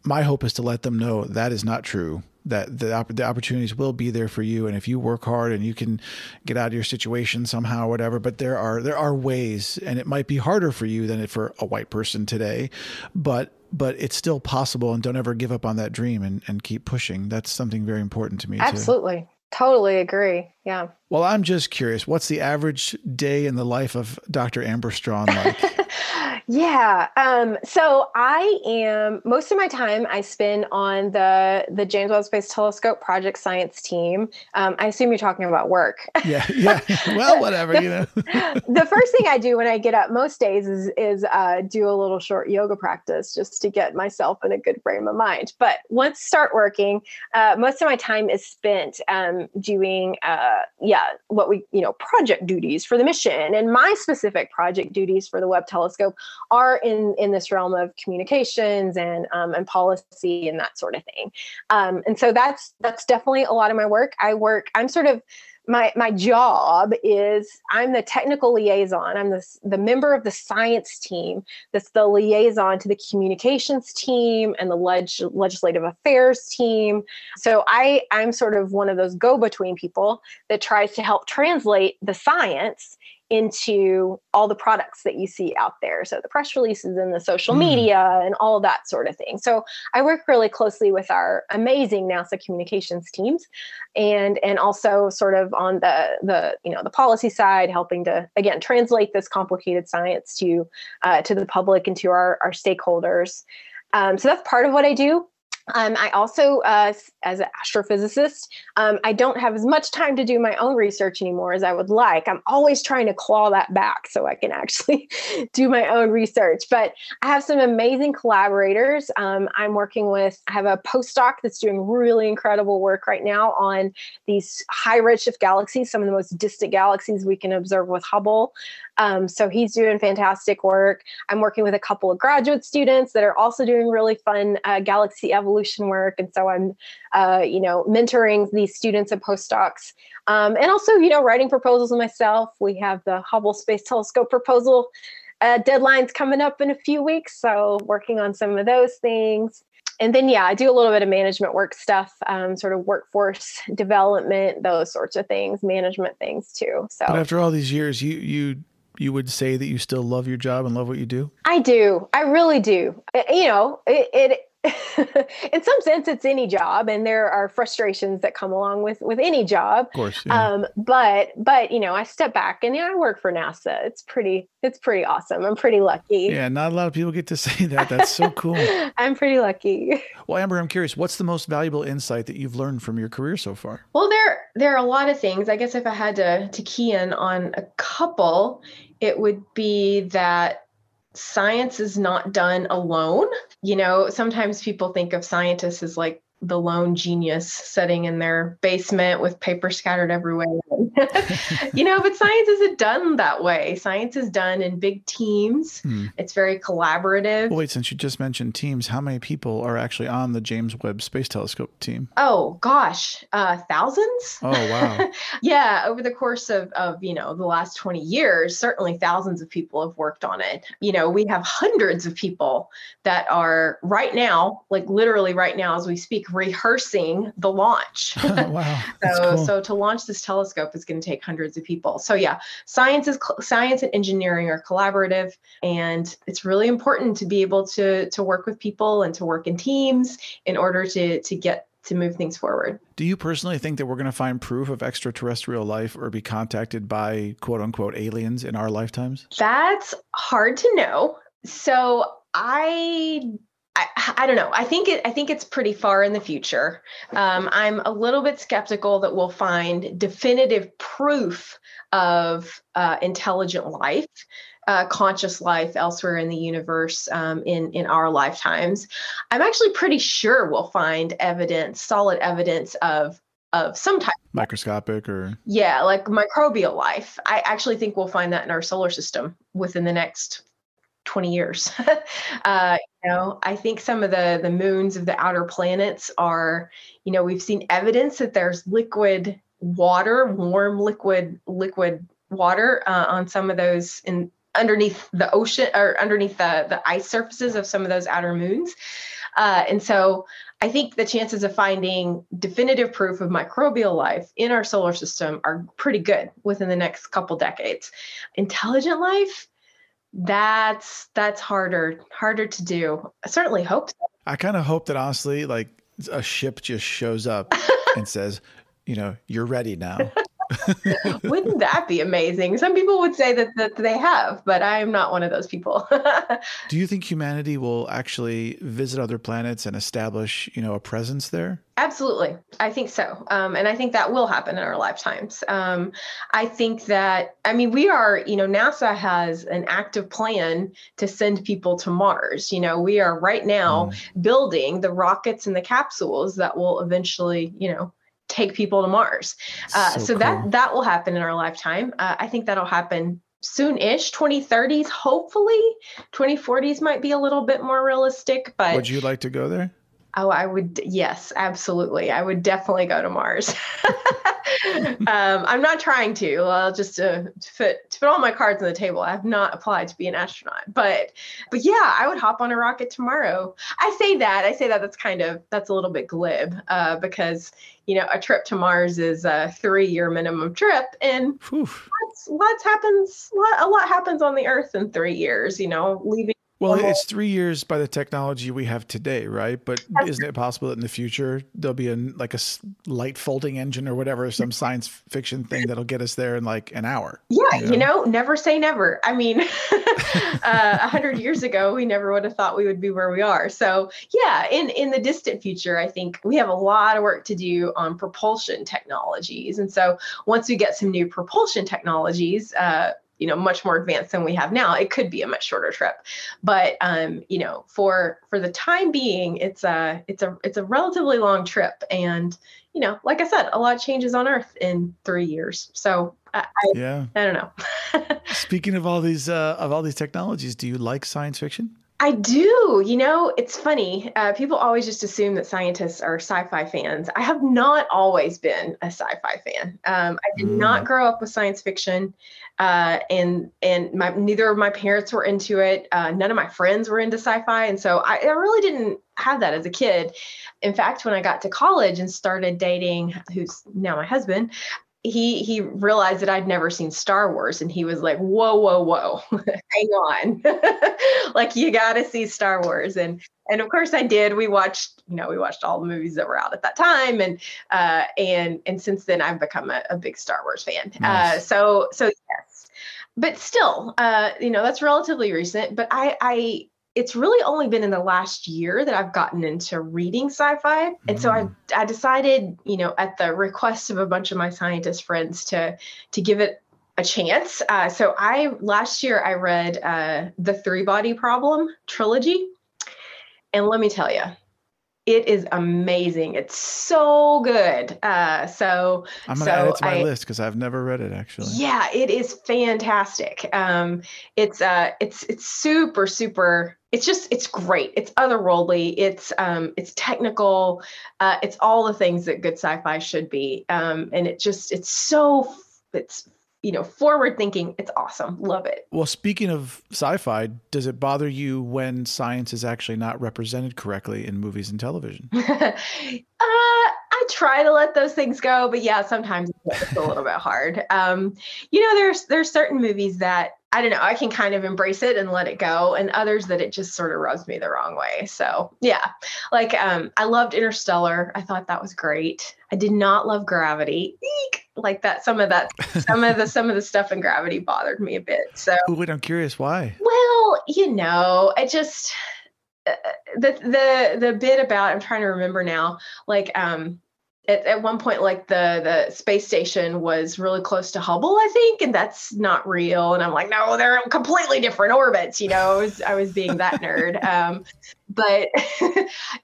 My hope is to let them know that is not true, that the opportunities will be there for you. And if you work hard and you can get out of your situation somehow, or whatever, but there are ways, and it might be harder for you than for a white person today, but it's still possible, and don't ever give up on that dream and keep pushing. That's something very important to me. Absolutely. Too. Totally agree. Yeah. Well, I'm just curious, what's the average day in the life of Dr. Amber Straughn like? Yeah. So most of my time I spend on the James Webb Space Telescope Project Science team. I assume you're talking about work. Yeah. Well, whatever, The first thing I do when I get up most days is do a little short yoga practice just to get myself in a good frame of mind. But once I start working, most of my time is spent doing what we project duties for the mission. And my specific project duties for the Webb Telescope are in this realm of communications and policy and that sort of thing. And so that's definitely a lot of my work. I'm sort of, my job is I'm the technical liaison. I'm the member of the science team that's the liaison to the communications team and the legislative affairs team. So I'm sort of one of those go-between people that tries to help translate the science into all the products that you see out there. So the press releases and the social media and all of that sort of thing. So I work really closely with our amazing NASA communications teams and also sort of on the policy side, helping to, again, translate this complicated science to the public and to our stakeholders. So that's part of what I do. I also, as an astrophysicist, I don't have as much time to do my own research anymore as I would like. I'm always trying to claw that back so I can actually do my own research. But I have some amazing collaborators. I have a postdoc that's doing really incredible work right now on these high redshift galaxies, some of the most distant galaxies we can observe with Hubble. So he's doing fantastic work. I'm working with a couple of graduate students that are also doing really fun galaxy evolution work. And so I'm, mentoring these students and postdocs. And also, writing proposals myself. We have the Hubble Space Telescope proposal deadlines coming up in a few weeks. So working on some of those things. And then, I do a little bit of management work stuff, sort of workforce development, those sorts of things, management things too. So, but after all these years, you would say that you still love your job and love what you do? I do. I really do. It in some sense, it's any job, and there are frustrations that come along with any job. Of course, yeah. But I step back and I work for NASA. It's pretty awesome. I'm pretty lucky. Yeah, not a lot of people get to say that. That's so cool. I'm pretty lucky. Well, Amber, I'm curious, what's the most valuable insight that you've learned from your career so far? Well, there are a lot of things. I guess if I had to key in on a couple, it would be that science is not done alone. Sometimes people think of scientists as like the lone genius sitting in their basement with paper scattered everywhere. But science isn't done that way. Science is done in big teams. It's very collaborative. Well, wait, since you just mentioned teams, how many people are actually on the James Webb Space Telescope team? Oh, gosh, thousands. Oh, wow. Yeah, over the course of the last 20 years, certainly thousands of people have worked on it. We have hundreds of people that are right now, like literally right now as we speak, rehearsing the launch. Wow. Cool. So to launch this telescope is going to take hundreds of people. So yeah, science and engineering are collaborative, and it's really important to be able to work with people and to work in teams in order to move things forward. Do you personally think that we're going to find proof of extraterrestrial life or be contacted by quote unquote aliens in our lifetimes? That's hard to know. So I don't know. I think it's pretty far in the future. I'm a little bit skeptical that we'll find definitive proof of intelligent life, conscious life elsewhere in the universe in our lifetimes. I'm actually pretty sure we'll find solid evidence of some type. Microscopic or? Yeah, like microbial life. I actually think we'll find that in our solar system within the next 20 years. I think some of the moons of the outer planets are, we've seen evidence that there's liquid water, warm liquid water on some of those underneath the ocean or underneath the ice surfaces of some of those outer moons. And so I think the chances of finding definitive proof of microbial life in our solar system are pretty good within the next couple decades. Intelligent life, that's harder to do. I certainly hope so. I kind of hope that honestly, like a ship just shows up and says, you're ready now. Wouldn't that be amazing? Some people would say that they have, but I am not one of those people. Do you think humanity will actually visit other planets and establish, a presence there? Absolutely. I think so. And I think that will happen in our lifetimes. I think that, we are, NASA has an active plan to send people to Mars. We are right now building the rockets and the capsules that will eventually, take people to Mars. So cool. that will happen in our lifetime. I think that'll happen soon-ish, 2030s, hopefully. 2040s might be a little bit more realistic, but would you like to go there? Oh, I would. Yes, absolutely. I would definitely go to Mars. I'm not trying to. Well, just to put all my cards on the table. I have not applied to be an astronaut, but yeah, I would hop on a rocket tomorrow. I say that. That's a little bit glib because a trip to Mars is a 3-year minimum trip, and a lot happens on the Earth in 3 years. Leaving. Well, it's 3 years by the technology we have today, right? But isn't it possible that in the future there'll be a light folding engine or whatever, some science fiction thing that'll get us there in like an hour? Yeah, never say never. 100 years ago, we never would have thought we would be where we are. So yeah, in the distant future, I think we have a lot of work to do on propulsion technologies. And so once we get some new propulsion technologies, much more advanced than we have now, it could be a much shorter trip. But for the time being, it's a relatively long trip, and like I said, a lot changes on Earth in 3 years. So I don't know. Speaking of all these technologies, do you like science fiction? I do. It's funny. People always just assume that scientists are sci-fi fans. I have not always been a sci-fi fan. I did not grow up with science fiction, and neither of my parents were into it. None of my friends were into sci-fi, and so I really didn't have that as a kid. In fact, when I got to college and started dating, who's now my husband, he realized that I'd never seen Star Wars, and he was like, whoa, hang on. Like, you got to see Star Wars. And of course I did. We watched all the movies that were out at that time. And since then I've become a big Star Wars fan. Nice. So yes, but still, that's relatively recent, but it's really only been in the last year that I've gotten into reading sci-fi. And so I decided, at the request of a bunch of my scientist friends to give it a chance. So last year I read the Three-Body Problem trilogy. And let me tell you, it is amazing. It's so good. I'm going to add it to my list because I've never read it, actually. Yeah, it is fantastic. It's super, super. It's great. It's otherworldly. It's technical. It's all the things that good sci-fi should be. And it's forward thinking. It's awesome. Love it. Well, speaking of sci-fi, does it bother you when science is actually not represented correctly in movies and television? I try to let those things go, but yeah, sometimes it's a little bit hard. There's certain movies that I don't know, I can kind of embrace it and let it go, and others that it just sort of rubs me the wrong way. So yeah, like I loved Interstellar. I thought that was great. I did not love Gravity. Eek! Like that, some of the stuff in Gravity bothered me a bit. So wait, I'm curious why. Well, I just the bit about, I'm trying to remember now, like at one point, like the space station was really close to Hubble, I think, and that's not real. And I'm like, no, they're in completely different orbits. I was being that nerd. But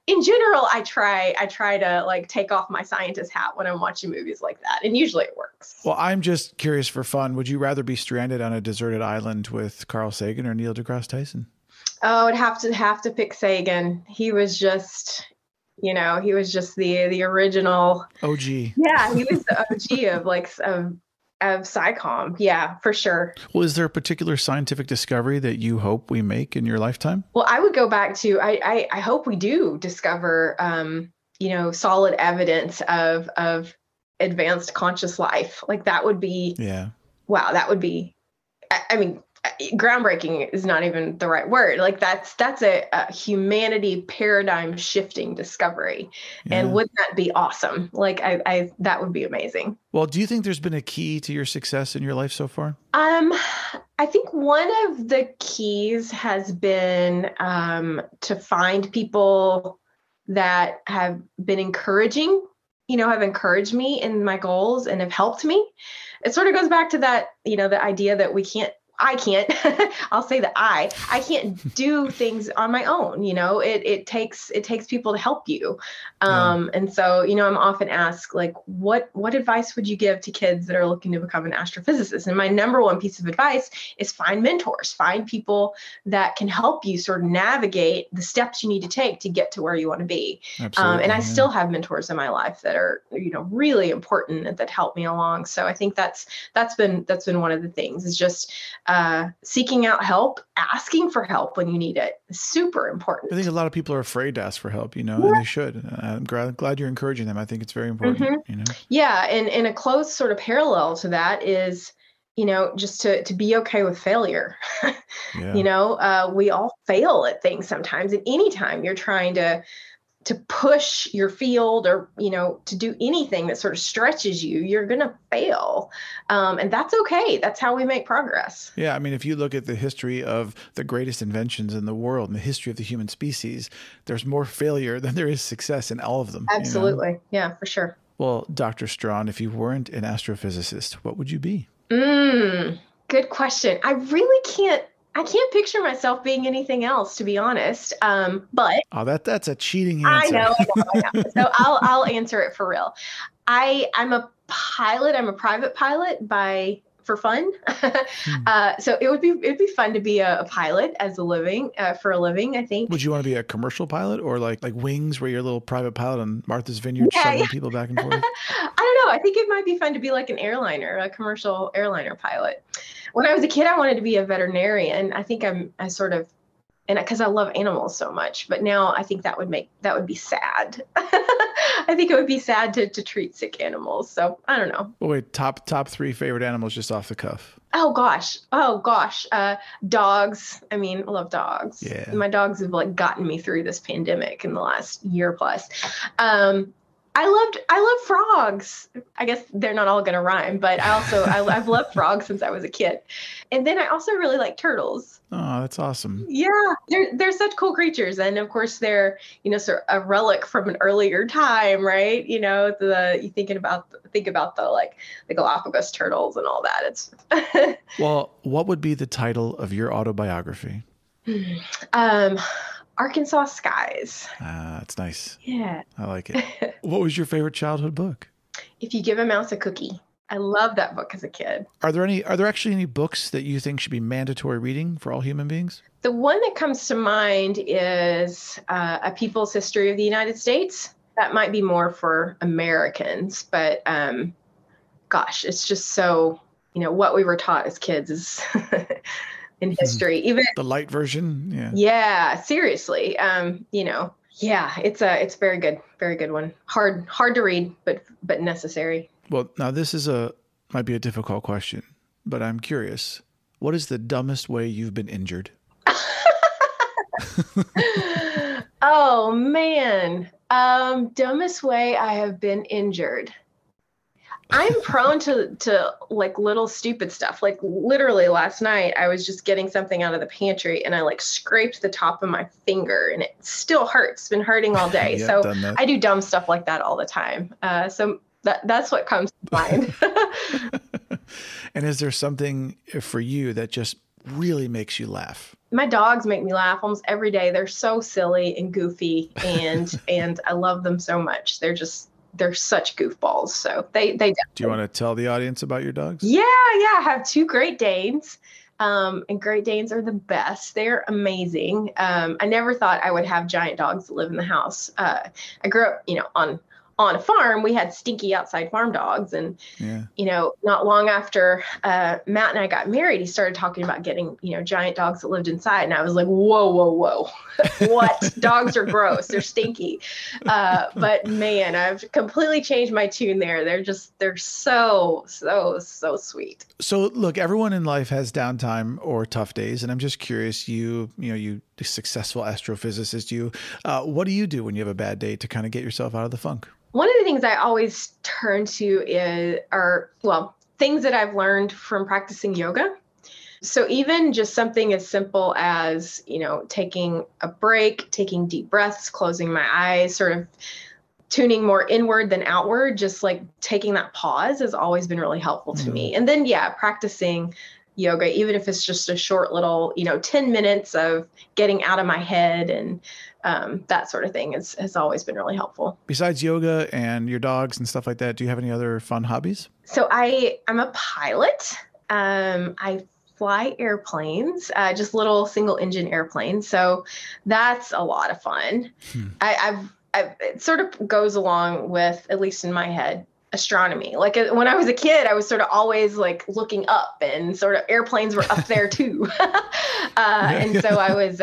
in general, I try to like take off my scientist hat when I'm watching movies like that, and usually it works. Well, I'm just curious for fun. Would you rather be stranded on a deserted island with Carl Sagan or Neil deGrasse Tyson? Oh, I'd have to pick Sagan. He was just. He was just the original OG. Yeah, he was the OG of SciComm. Yeah, for sure. Well, is there a particular scientific discovery that you hope we make in your lifetime? Well, I would go back to, I hope we do discover, solid evidence of advanced conscious life. Like that would be, wow, that would be, I mean, groundbreaking is not even the right word. Like that's a humanity paradigm shifting discovery. And wouldn't that be awesome? Like I that would be amazing. Well, do you think there's been a key to your success in your life so far? I think one of the keys has been to find people that have been encouraging, have encouraged me in my goals and have helped me. It sort of goes back to that, the idea that I can't, I'll say that I can't do things on my own. It takes people to help you. And so, I'm often asked, like, what advice would you give to kids that are looking to become an astrophysicist? And my number one piece of advice is find mentors, find people that can help you sort of navigate the steps you need to take to get to where you want to be. And I still have mentors in my life that are, really important and that help me along. So I think that's been one of the things, is just, seeking out help, asking for help when you need it is super important. I think a lot of people are afraid to ask for help, and they should. I'm glad you're encouraging them. I think it's very important. Yeah. And a close sort of parallel to that is, just to be okay with failure. We all fail at things sometimes, and anytime you're trying to push your field or, to do anything that sort of stretches you, you're going to fail. And that's okay. That's how we make progress. Yeah. I mean, if you look at the history of the greatest inventions in the world and the history of the human species, there's more failure than there is success in all of them. Absolutely. Yeah, for sure. Well, Dr. Straughn, if you weren't an astrophysicist, what would you be? Good question. I can't picture myself being anything else, to be honest. But that's a cheating answer. I know. So I'll answer it for real. I'm a pilot. I'm a private pilot for fun. So it'd be fun to be a pilot as a living, for a living, I think. Would you want to be a commercial pilot or like Wings, where you're a little private pilot on Martha's Vineyard, shuttling people back and forth? I don't know. I think it might be fun to be like an airliner, a commercial airliner pilot. When I was a kid, I wanted to be a veterinarian. I think because I love animals so much, but now I think that would be sad. I think it would be sad to treat sick animals. So I don't know. Well, wait, top 3 favorite animals just off the cuff. Oh gosh. Dogs. I mean, I love dogs. Yeah. My dogs have gotten me through this pandemic in the last year plus. I love frogs. I guess they're not all going to rhyme, but I've loved frogs since I was a kid. And then I also really like turtles. Oh, that's awesome. Yeah, they're such cool creatures. And of course they're, sort of a relic from an earlier time, right? You think about the Galapagos turtles and all that. It's Well, what would be the title of your autobiography? Arkansas Skies. That's nice. Yeah. I like it. What was your favorite childhood book? If You Give a Mouse a Cookie. I loved that book as a kid. Are there actually any books that you think should be mandatory reading for all human beings? The one that comes to mind is A People's History of the United States. That might be more for Americans, but gosh, it's just so, what we were taught as kids is in history. Even the light version. Yeah. Yeah, seriously. Yeah, it's a very good one. Hard to read, but necessary. Well, now this might be a difficult question, but I'm curious. What is the dumbest way you've been injured? Oh man. Dumbest way I have been injured. I'm prone to little stupid stuff. Like literally last night, I was just getting something out of the pantry and I scraped the top of my finger and it still hurts. It's been hurting all day. Yeah, so I do dumb stuff like that all the time. So that's what comes to mind. And is there something for you that just really makes you laugh? My dogs make me laugh almost every day. They're so silly and goofy and I love them so much. They're such goofballs. So they Do you want to tell the audience about your dogs? Yeah. I have 2 Great Danes. And Great Danes are the best. They're amazing. I never thought I would have giant dogs that live in the house. I grew up, on a farm. We had stinky outside farm dogs. And, not long after Matt and I got married, he started talking about getting, giant dogs that lived inside. And I was like, whoa. What? Dogs are gross. They're stinky. But man, I've completely changed my tune there. They're so sweet. So look, everyone in life has downtime or tough days. And I'm just curious, you successful astrophysicist, what do you do when you have a bad day to kind of get yourself out of the funk? One of the things I always turn to are things that I've learned from practicing yoga. So even just something as simple as, taking a break, taking deep breaths, closing my eyes, sort of tuning more inward than outward, just taking that pause has always been really helpful to me. And then, practicing yoga, even if it's just a short little, 10 minutes of getting out of my head and that sort of thing has always been really helpful. Besides yoga and your dogs and stuff like that, do you have any other fun hobbies? So I'm a pilot. I fly airplanes, just little single engine airplanes. So that's a lot of fun. It sort of goes along with, at least in my head, astronomy. When I was a kid, I was sort of always looking up and sort of airplanes were up there too. And so I was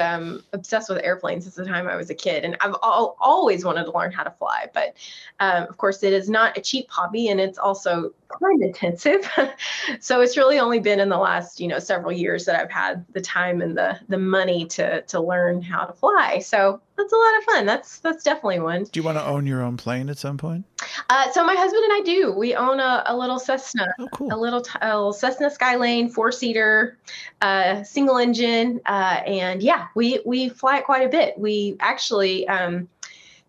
obsessed with airplanes since the time I was a kid. And I've always wanted to learn how to fly. But of course, it is not a cheap hobby and it's also quite intensive. So it's really only been in the last, several years that I've had the time and the money to learn how to fly. So that's a lot of fun. That's definitely one. Do you want to own your own plane at some point? So my husband and I do. We own a little Cessna, a little Cessna Skylane 4-seater, single engine. And we fly it quite a bit. We actually,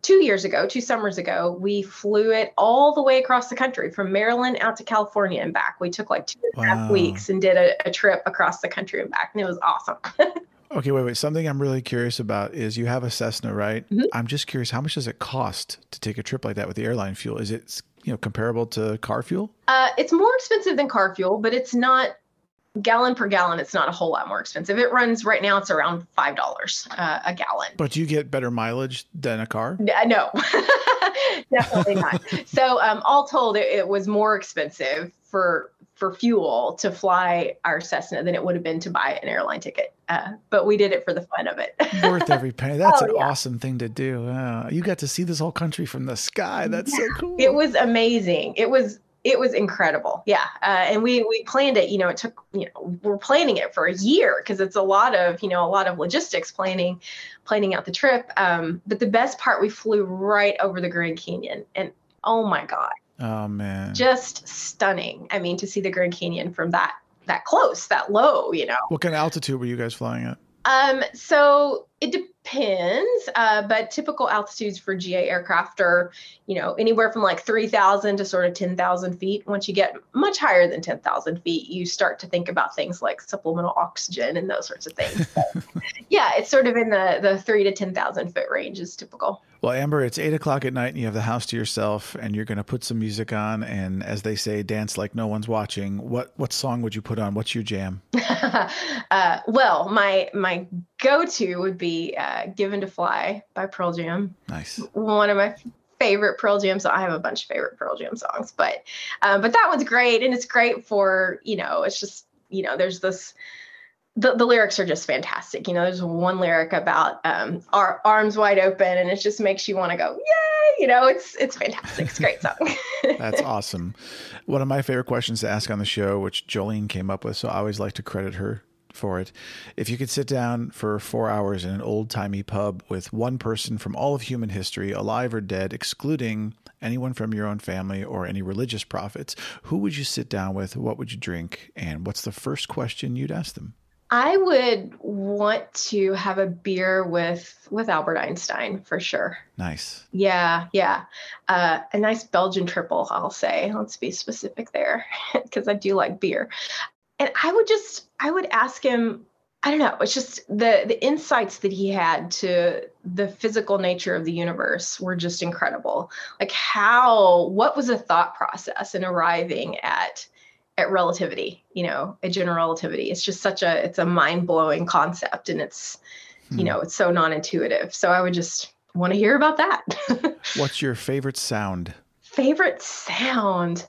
two summers ago, we flew it all the way across the country from Maryland out to California and back. We took like 2.5 weeks and did a trip across the country and back. And it was awesome. Okay, wait. Something I'm really curious about is you have a Cessna, right? Mm-hmm. I'm just curious, how much does it cost to take a trip like that with the airline fuel? Is it, comparable to car fuel? It's more expensive than car fuel, but it's not gallon per gallon. It's not a whole lot more expensive. It runs right now, it's around $5 a gallon. But do you get better mileage than a car? No, definitely not. So all told, it was more expensive for fuel to fly our Cessna than it would have been to buy an airline ticket. But we did it for the fun of it. Worth every penny. That's an awesome thing to do. You got to see this whole country from the sky. That's so cool. It was amazing. It was incredible. Yeah. And we planned it, it took, we're planning it for a year because it's a lot of logistics planning out the trip. But the best part, we flew right over the Grand Canyon, and oh my God. Oh man. Just stunning. I mean, to see the Grand Canyon from that close, that low, What kind of altitude were you guys flying at? So it depends, but typical altitudes for GA aircraft are, anywhere from like 3,000 to sort of 10,000 feet. Once you get much higher than 10,000 feet, you start to think about things like supplemental oxygen and those sorts of things. So, yeah, it's sort of in the 3,000 to 10,000 foot range is typical. Well, Amber, it's 8:00 at night and you have the house to yourself and you're going to put some music on and, as they say, dance like no one's watching. What song would you put on? What's your jam? Well, my go-to would be Given to Fly by Pearl Jam. Nice. One of my favorite Pearl Jam songs. I have a bunch of favorite Pearl Jam songs, but that one's great. And it's great for, it's just, there's this, the lyrics are just fantastic. There's one lyric about our arms wide open, and it just makes you want to go, yay! It's fantastic. It's a great song. That's awesome. One of my favorite questions to ask on the show, which Jolene came up with, so I always like to credit her for it. If you could sit down for 4 hours in an old-timey pub with one person from all of human history, alive or dead, excluding anyone from your own family or any religious prophets, who would you sit down with? What would you drink? And what's the first question you'd ask them? I would want to have a beer with Albert Einstein for sure. Nice. Yeah. A nice Belgian triple, I'll say. Let's be specific there because I do like beer. And I would ask him, I don't know, it's just the insights that he had to the physical nature of the universe were just incredible. Like what was the thought process in arriving at relativity, at general relativity? It's just it's a mind-blowing concept, and it's, it's so non-intuitive. So I would just want to hear about that. What's your favorite sound? Favorite sound?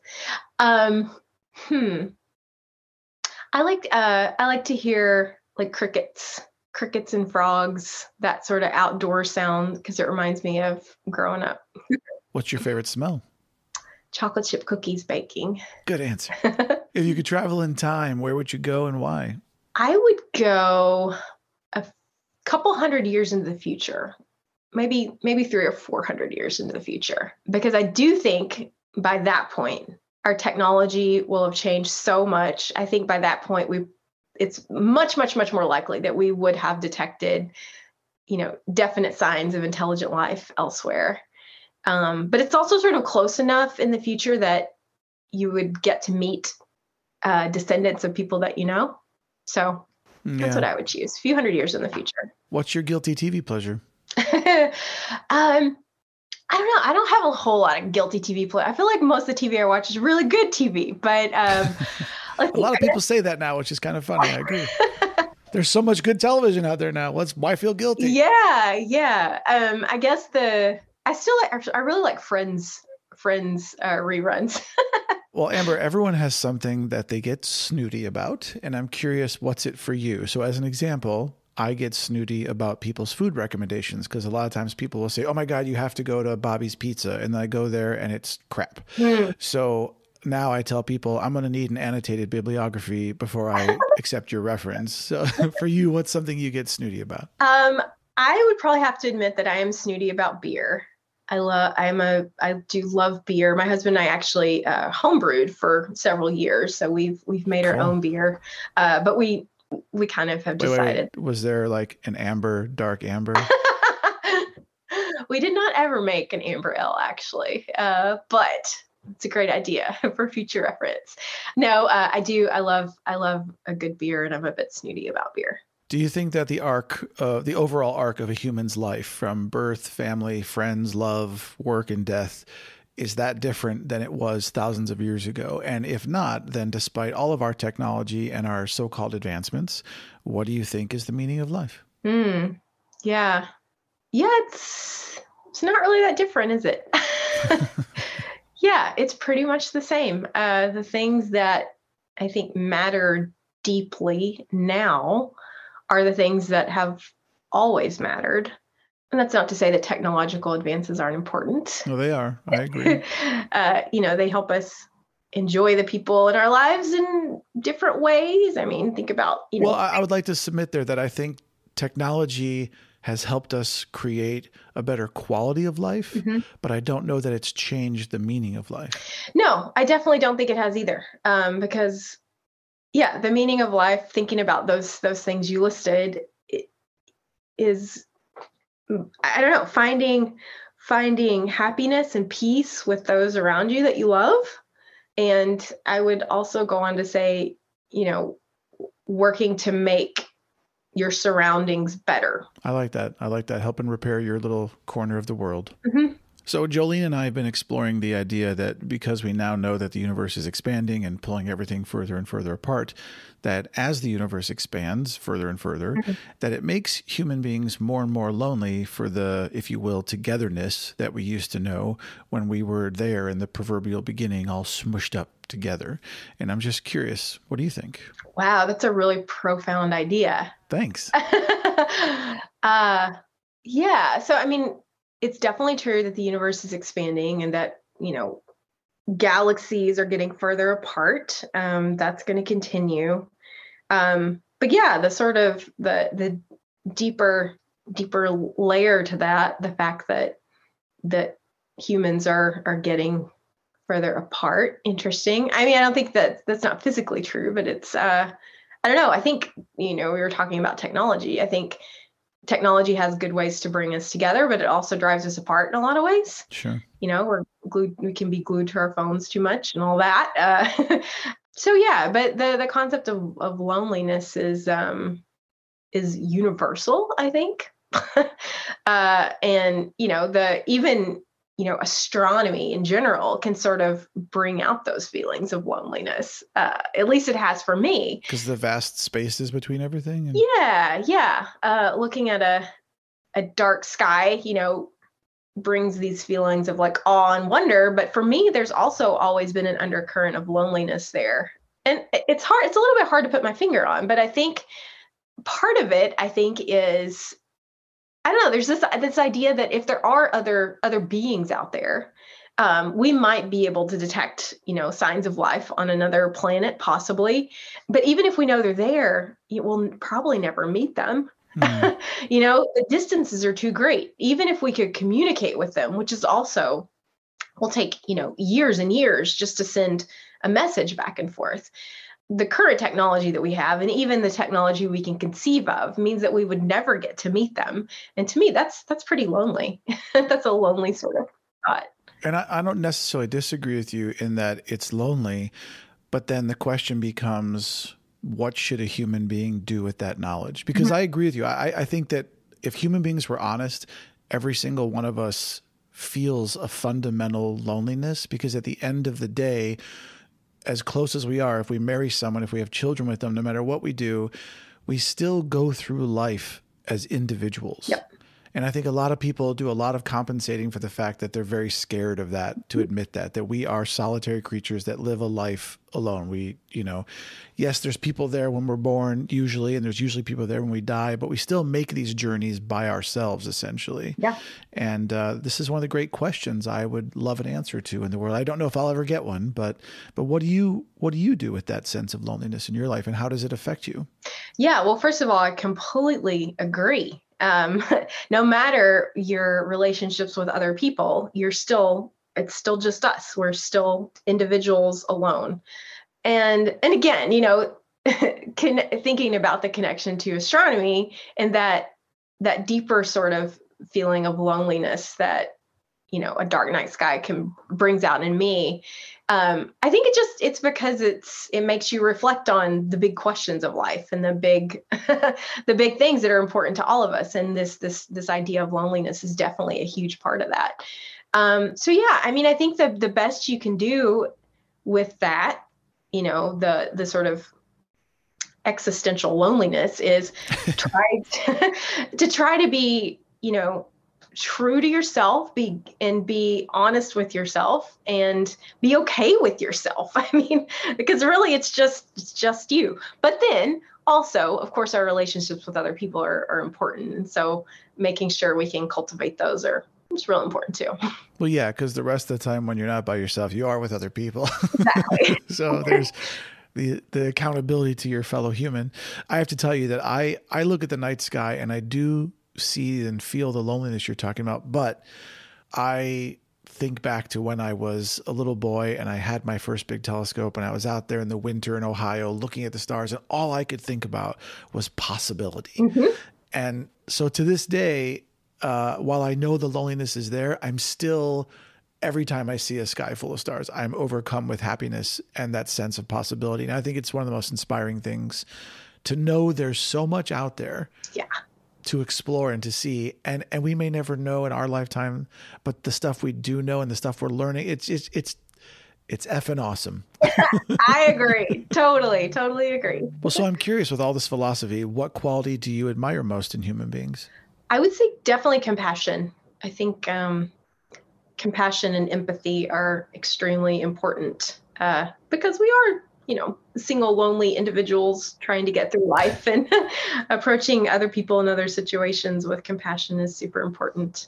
I like to hear like crickets and frogs, that sort of outdoor sound, because it reminds me of growing up. What's your favorite smell? Chocolate chip cookies baking. Good answer. If you could travel in time, where would you go and why? I would go a couple hundred years into the future, maybe 300 or 400 years into the future, because I do think by that point, our technology will have changed so much. I think by that point, it's much, much, much more likely that we would have detected, definite signs of intelligent life elsewhere. But it's also sort of close enough in the future that you would get to meet descendants of people that you know. So that's what I would choose. A few hundred years in the future. What's your guilty TV pleasure? I don't know. I don't have a whole lot of guilty TV play. I feel like most of the TV I watch is really good TV, but a lot of people say that now, which is kind of funny. I agree. There's so much good television out there now. Why feel guilty? Yeah. I guess I really like Friends reruns. Well, Amber, everyone has something that they get snooty about, and I'm curious, what's it for you? So as an example, I get snooty about people's food recommendations because a lot of times people will say, oh my God, you have to go to Bobby's Pizza. And then I go there and it's crap. So now I tell people I'm going to need an annotated bibliography before I accept your reference. So for you, what's something you get snooty about? I would probably have to admit that I am snooty about beer. I do love beer. My husband and I actually homebrewed for several years. So we've made our own beer. But we kind of have decided. Wait. Was there like an dark amber? We did not ever make an amber ale, actually, but it's a great idea for future reference. No, I do. I love a good beer, and I'm a bit snooty about beer. Do you think that the overall arc of a human's life, from birth, family, friends, love, work, and death, is that different than it was thousands of years ago? And if not, then despite all of our technology and our so-called advancements, what do you think is the meaning of life? Yeah. It's not really that different, is it? Yeah, it's pretty much the same. The things that I think matter deeply now are the things that have always mattered. And that's not to say that technological advances aren't important. No, they are. I agree. They help us enjoy the people in our lives in different ways. I mean, think about, Well, I would like to submit there that I think technology has helped us create a better quality of life, but I don't know that it's changed the meaning of life. No, I definitely don't think it has either. Because the meaning of life, thinking about those things you listed, is, I don't know, finding happiness and peace with those around you that you love. And I would also go on to say, working to make your surroundings better. I like that. Helping repair your little corner of the world. Mm-hmm. So Jolene and I have been exploring the idea that because we now know that the universe is expanding and pulling everything further and further apart, that as the universe expands further and further, that it makes human beings more and more lonely for the, if you will, togetherness that we used to know when we were there in the proverbial beginning, all smushed up together. And I'm just curious, what do you think? Wow, that's a really profound idea. Thanks. Yeah. So, I mean, it's definitely true that the universe is expanding and that, galaxies are getting further apart. That's going to continue. But yeah, the sort of the deeper layer to that, the fact that humans are getting further apart. Interesting. I mean, I don't think that's not physically true, but it's, I don't know. I think, we were talking about technology. I think technology has good ways to bring us together, but it also drives us apart in a lot of ways. Sure. We're glued, we can be glued to our phones too much and all that. So yeah, but the concept of loneliness is universal, I think. And, astronomy in general can sort of bring out those feelings of loneliness. At least it has for me. Because the vast spaces between everything? Yeah. Looking at a dark sky, brings these feelings of like awe and wonder. But for me, there's also always been an undercurrent of loneliness there. And it's hard. It's a little bit hard to put my finger on, but I think part of it, is, I don't know, there's this idea that if there are other beings out there, we might be able to detect, signs of life on another planet, possibly. But even if we know they're there, we'll probably never meet them. The distances are too great. Even if we could communicate with them, which is also will take, years and years just to send a message back and forth. The current technology that we have, and even the technology we can conceive of, means that we would never get to meet them. And to me, that's pretty lonely. That's a lonely sort of thought. And I don't necessarily disagree with you in that it's lonely, but then the question becomes, what should a human being do with that knowledge? Because I agree with you. I think that if human beings were honest, every single one of us feels a fundamental loneliness, because at the end of the day, as close as we are, if we marry someone, if we have children with them, no matter what we do, we still go through life as individuals. Yep. And I think a lot of people do a lot of compensating for the fact that they're very scared of that, to admit that we are solitary creatures that live a life alone. We, yes, there's people there when we're born usually, and there's usually people there when we die, but we still make these journeys by ourselves, essentially. Yeah. And this is one of the great questions I would love an answer to in the world. I don't know if I'll ever get one, but what do you do with that sense of loneliness in your life, and how does it affect you? Yeah. Well, first of all, I completely agree. No matter your relationships with other people, it's still just us. We're still individuals alone. And again, thinking about the connection to astronomy and that deeper sort of feeling of loneliness that, a dark night sky brings out in me. I think it's because it makes you reflect on the big questions of life and the big things that are important to all of us. And this idea of loneliness is definitely a huge part of that. So yeah, I mean, I think the best you can do with that, the sort of existential loneliness is try to be, true to yourself, be honest with yourself and be okay with yourself. I mean, because really it's just you. But then also, of course, our relationships with other people are important. And so making sure we can cultivate those it's real important too. Well, yeah, because the rest of the time when you're not by yourself, you are with other people. Exactly. So there's the accountability to your fellow human. I have to tell you that I look at the night sky and I do see and feel the loneliness you're talking about, but I think back to when I was a little boy and I had my first big telescope and I was out there in the winter in Ohio looking at the stars, and all I could think about was possibility. Mm-hmm. And so to this day, while I know the loneliness is there, I'm still, every time I see a sky full of stars, I'm overcome with happiness and that sense of possibility. And I think it's one of the most inspiring things to know there's so much out there. Yeah. To explore and to see, and we may never know in our lifetime, but the stuff we do know and the stuff we're learning, it's effing awesome. I agree. Totally agree. Well, so I'm curious, with all this philosophy, what quality do you admire most in human beings? I would say definitely compassion. I think compassion and empathy are extremely important because we are, single, lonely individuals trying to get through life, and approaching other people in other situations with compassion is super important.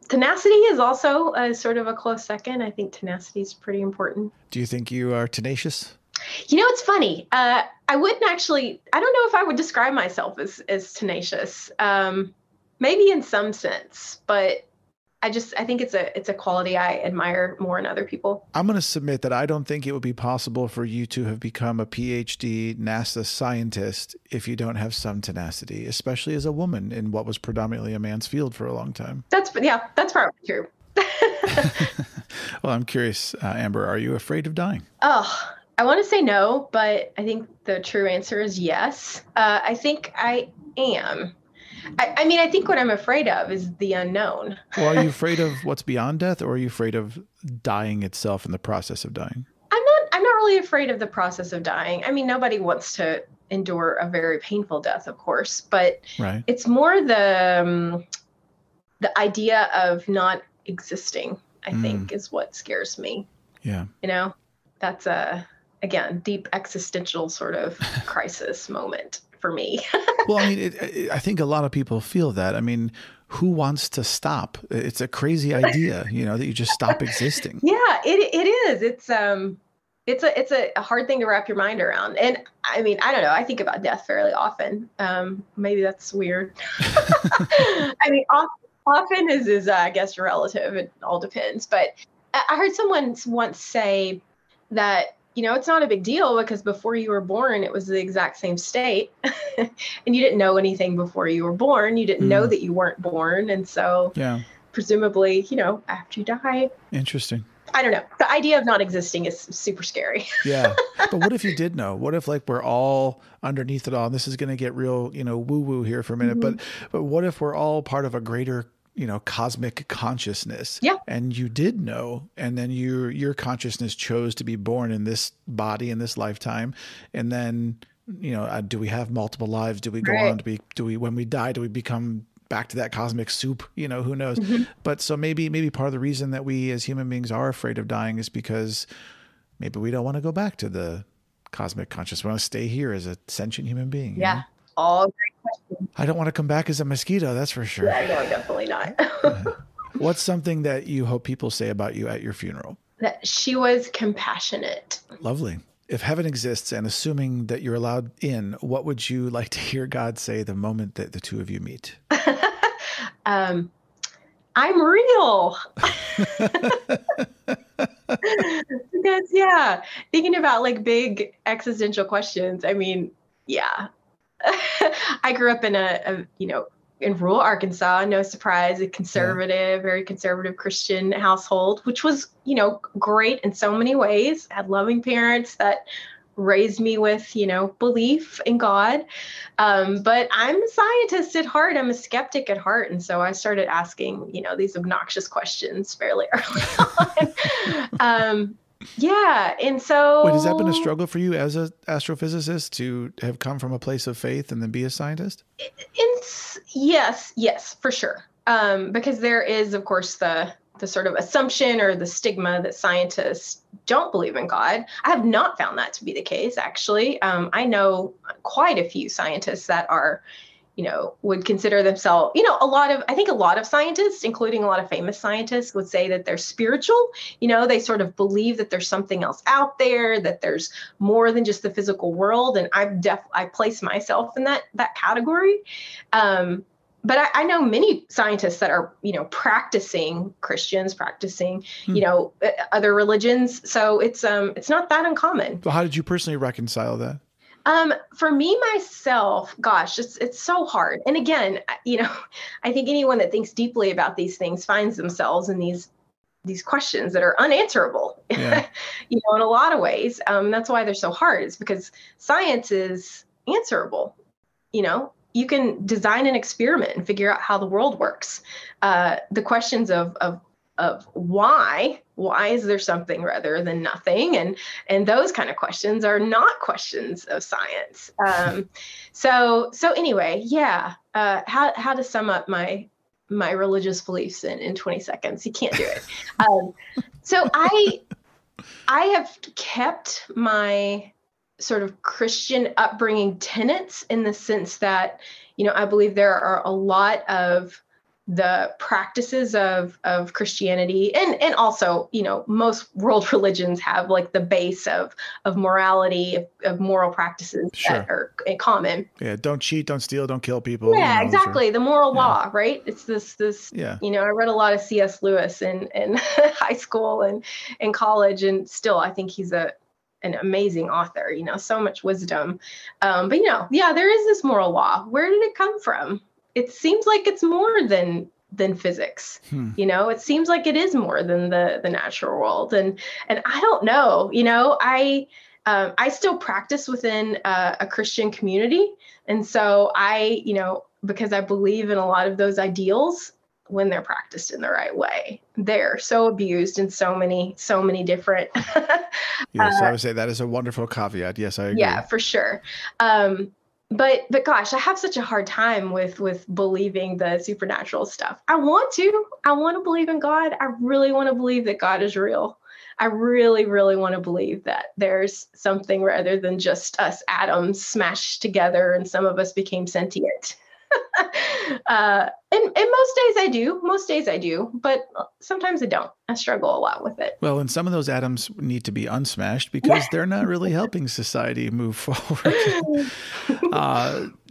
Tenacity is also sort of a close second. I think tenacity is pretty important. Do you think you are tenacious? It's funny. I don't know if I would describe myself as tenacious. Maybe in some sense, but I think it's a quality I admire more in other people. I'm going to submit that I don't think it would be possible for you to have become a PhD NASA scientist if you don't have some tenacity, especially as a woman in what was predominantly a man's field for a long time. That's probably true. Well, I'm curious, Amber, are you afraid of dying? Oh, I want to say no, but I think the true answer is yes. I think I am. I think what I'm afraid of is the unknown. Well, are you afraid of what's beyond death, or are you afraid of dying itself in the process of dying? I'm not really afraid of the process of dying. I mean, nobody wants to endure a very painful death, of course, but right. It's more the idea of not existing, I think, is what scares me. Yeah. That's again, deep existential sort of crisis moment for me. Well, I mean, I think a lot of people feel that. I mean, who wants to stop? It's a crazy idea, that you just stop existing. Yeah, it is. It's a hard thing to wrap your mind around. And I mean, I don't know. I think about death fairly often. Maybe that's weird. I mean, often is I guess relative. It all depends. But I heard someone once say that, it's not a big deal because before you were born, it was the exact same state. And you didn't know anything before you were born. You didn't know that you weren't born. And so presumably, after you die. Interesting. I don't know. The idea of not existing is super scary. Yeah. But what if you did know? What if we're all underneath it all? And this is going to get real, woo-woo here for a minute. Mm-hmm. But what if we're all part of a greater cosmic consciousness. Yeah. And you did know, and then your consciousness chose to be born in this body in this lifetime. And then, do we have multiple lives? Do we go on? Do we, when we die, do we become back to that cosmic soup? Who knows? Mm-hmm. But so maybe part of the reason that we as human beings are afraid of dying is because maybe we don't want to go back to the cosmic consciousness. We want to stay here as a sentient human being. Yeah. All great questions. I don't want to come back as a mosquito, that's for sure. Yeah, no, definitely not. What's something that you hope people say about you at your funeral? That she was compassionate. Lovely. If heaven exists, and assuming that you're allowed in, what would you like to hear God say the moment that the two of you meet? I'm real. Because, thinking about big existential questions. I mean, yeah. I grew up in a in rural Arkansas, no surprise, a conservative, very conservative Christian household, which was, great in so many ways. I had loving parents that raised me with, belief in God. But I'm a scientist at heart. I'm a skeptic at heart. And so I started asking, these obnoxious questions fairly early on. Yeah. And so. Wait, has that been a struggle for you as an astrophysicist to have come from a place of faith and then be a scientist? Yes, for sure. Because there is, of course, the sort of assumption or the stigma that scientists don't believe in God. I have not found that to be the case, actually. I know quite a few scientists that are, would consider themselves, I think a lot of scientists, including a lot of famous scientists, would say that they're spiritual. They sort of believe that there's something else out there, that there's more than just the physical world. And I place myself in that category. But I know many scientists that are, practicing Christians, practicing, other religions. So it's not that uncommon. So how did you personally reconcile that? For me, myself, gosh, it's so hard. And again, I think anyone that thinks deeply about these things finds themselves in these questions that are unanswerable, yeah. In a lot of ways. That's why they're so hard. It's because science is answerable. You can design an experiment and figure out how the world works. The questions of why is there something rather than nothing? And those kind of questions are not questions of science. So anyway, yeah. How to sum up my religious beliefs in 20 seconds? You can't do it. So I have kept my sort of Christian upbringing tenets in the sense that, I believe there are a lot of the practices of Christianity and also, most world religions have like the base of morality, of moral practices that are common. Yeah. Don't cheat, don't steal, don't kill people. Yeah, exactly. The moral law, right? It's this, yeah. I read a lot of C.S. Lewis in high school and in college, and still I think he's an amazing author, so much wisdom. But, there is this moral law. Where did it come from? It seems like it's more than physics. It seems like it is more than the natural world. And I don't know, I still practice within a Christian community. And so because I believe in a lot of those ideals, when they're practiced in the right way, they're so abused in so many different. Yes, I would say that is a wonderful caveat. Yes, I agree. Yeah, for sure. But gosh, I have such a hard time with believing the supernatural stuff. I want to believe in God. I really want to believe that God is real. I really, really want to believe that there's something rather than just us atoms smashed together and some of us became sentient. And most days I do, but sometimes I don't. I struggle a lot with it. Well, and some of those atoms need to be unsmashed because they're not really helping society move forward.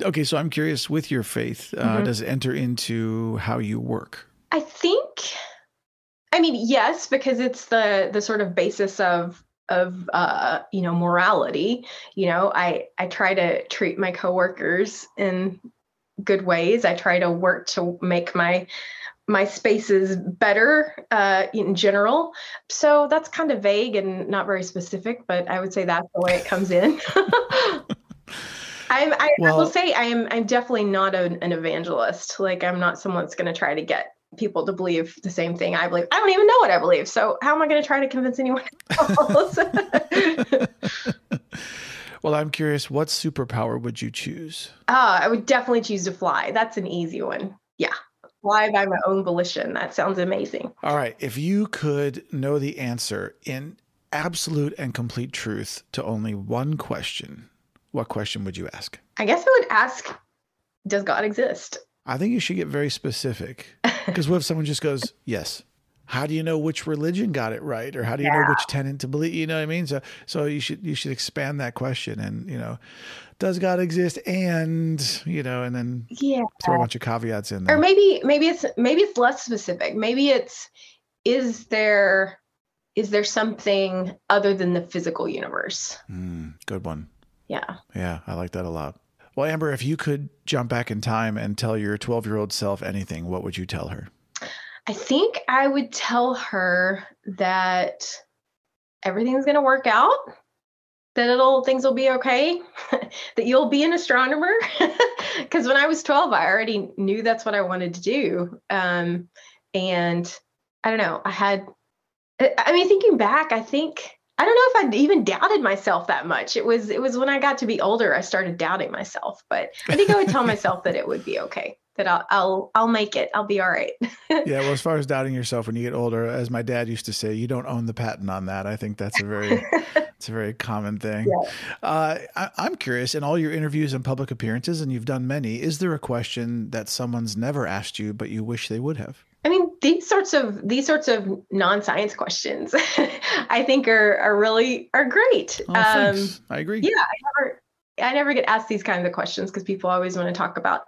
Okay. So I'm curious, with your faith, does it enter into how you work? Yes, because it's the sort of basis of morality. I try to treat my coworkers in good ways. I try to work to make my spaces better in general. So that's kind of vague and not very specific, but I would say that's the way it comes in. I will say I'm definitely not an evangelist. Like, I'm not someone that's going to try to get people to believe the same thing I believe. I don't even know what I believe. So how am I going to try to convince anyone else? Well, I'm curious, what superpower would you choose? I would definitely choose to fly. That's an easy one. Yeah. Fly by my own volition. That sounds amazing. All right. If you could know the answer in absolute and complete truth to only one question, what question would you ask? I guess I would ask, does God exist? I think you should get very specific. Because what if someone just goes, yes? How do you know which religion got it right? Or how do you know which tenet to believe? You know what I mean? So you should expand that question and, does God exist? And, and then throw a bunch of caveats in there. Or maybe it's less specific. Maybe it's, is there something other than the physical universe? Good one. Yeah. Yeah. I like that a lot. Well, Amber, if you could jump back in time and tell your 12-year-old self anything, what would you tell her? I think I would tell her that everything's going to work out, that things will be okay, that you'll be an astronomer. Because when I was 12, I already knew that's what I wanted to do. And I don't know, thinking back, I don't know if I'd even doubted myself that much. It was when I got to be older, I started doubting myself, but I think I would tell myself that it would be okay, that I'll make it. I'll be all right. Yeah. Well, as far as doubting yourself when you get older, as my dad used to say, you don't own the patent on that. I think that's it's a very common thing. Yeah. I'm curious, in all your interviews and public appearances, and you've done many, is there a question that someone's never asked you, but you wish they would have? I mean, these sorts of non-science questions, I think are great. Oh, thanks. I agree. Yeah, I never get asked these kinds of questions because people always want to talk about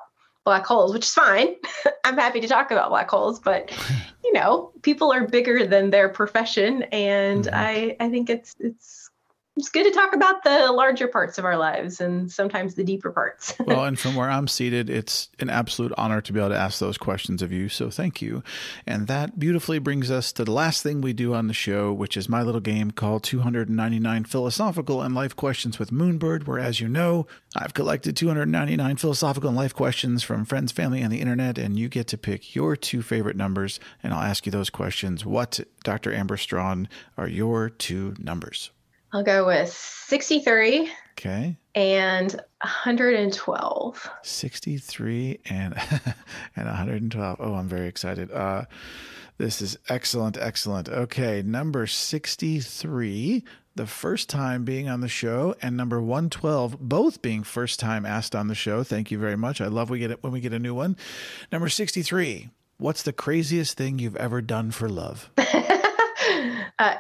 black holes, which is fine. I'm happy to talk about black holes, but people are bigger than their profession, and I think it's good to talk about the larger parts of our lives and sometimes the deeper parts. Well, and from where I'm seated, it's an absolute honor to be able to ask those questions of you. So thank you. And that beautifully brings us to the last thing we do on the show, which is my little game called 299 Philosophical and Life Questions with Moonbird, where, as you know, I've collected 299 philosophical and life questions from friends, family, and the internet, and you get to pick your 2 favorite numbers, and I'll ask you those questions. What, Dr. Amber Straughn, are your 2 numbers? I'll go with 63. Okay. And 112. 63 and 112. Oh, I'm very excited. This is excellent. Excellent. Okay. Number 63, the first time being on the show, and number 112, both being first time asked on the show. Thank you very much. I love when we get a new one. Number 63, what's the craziest thing you've ever done for love?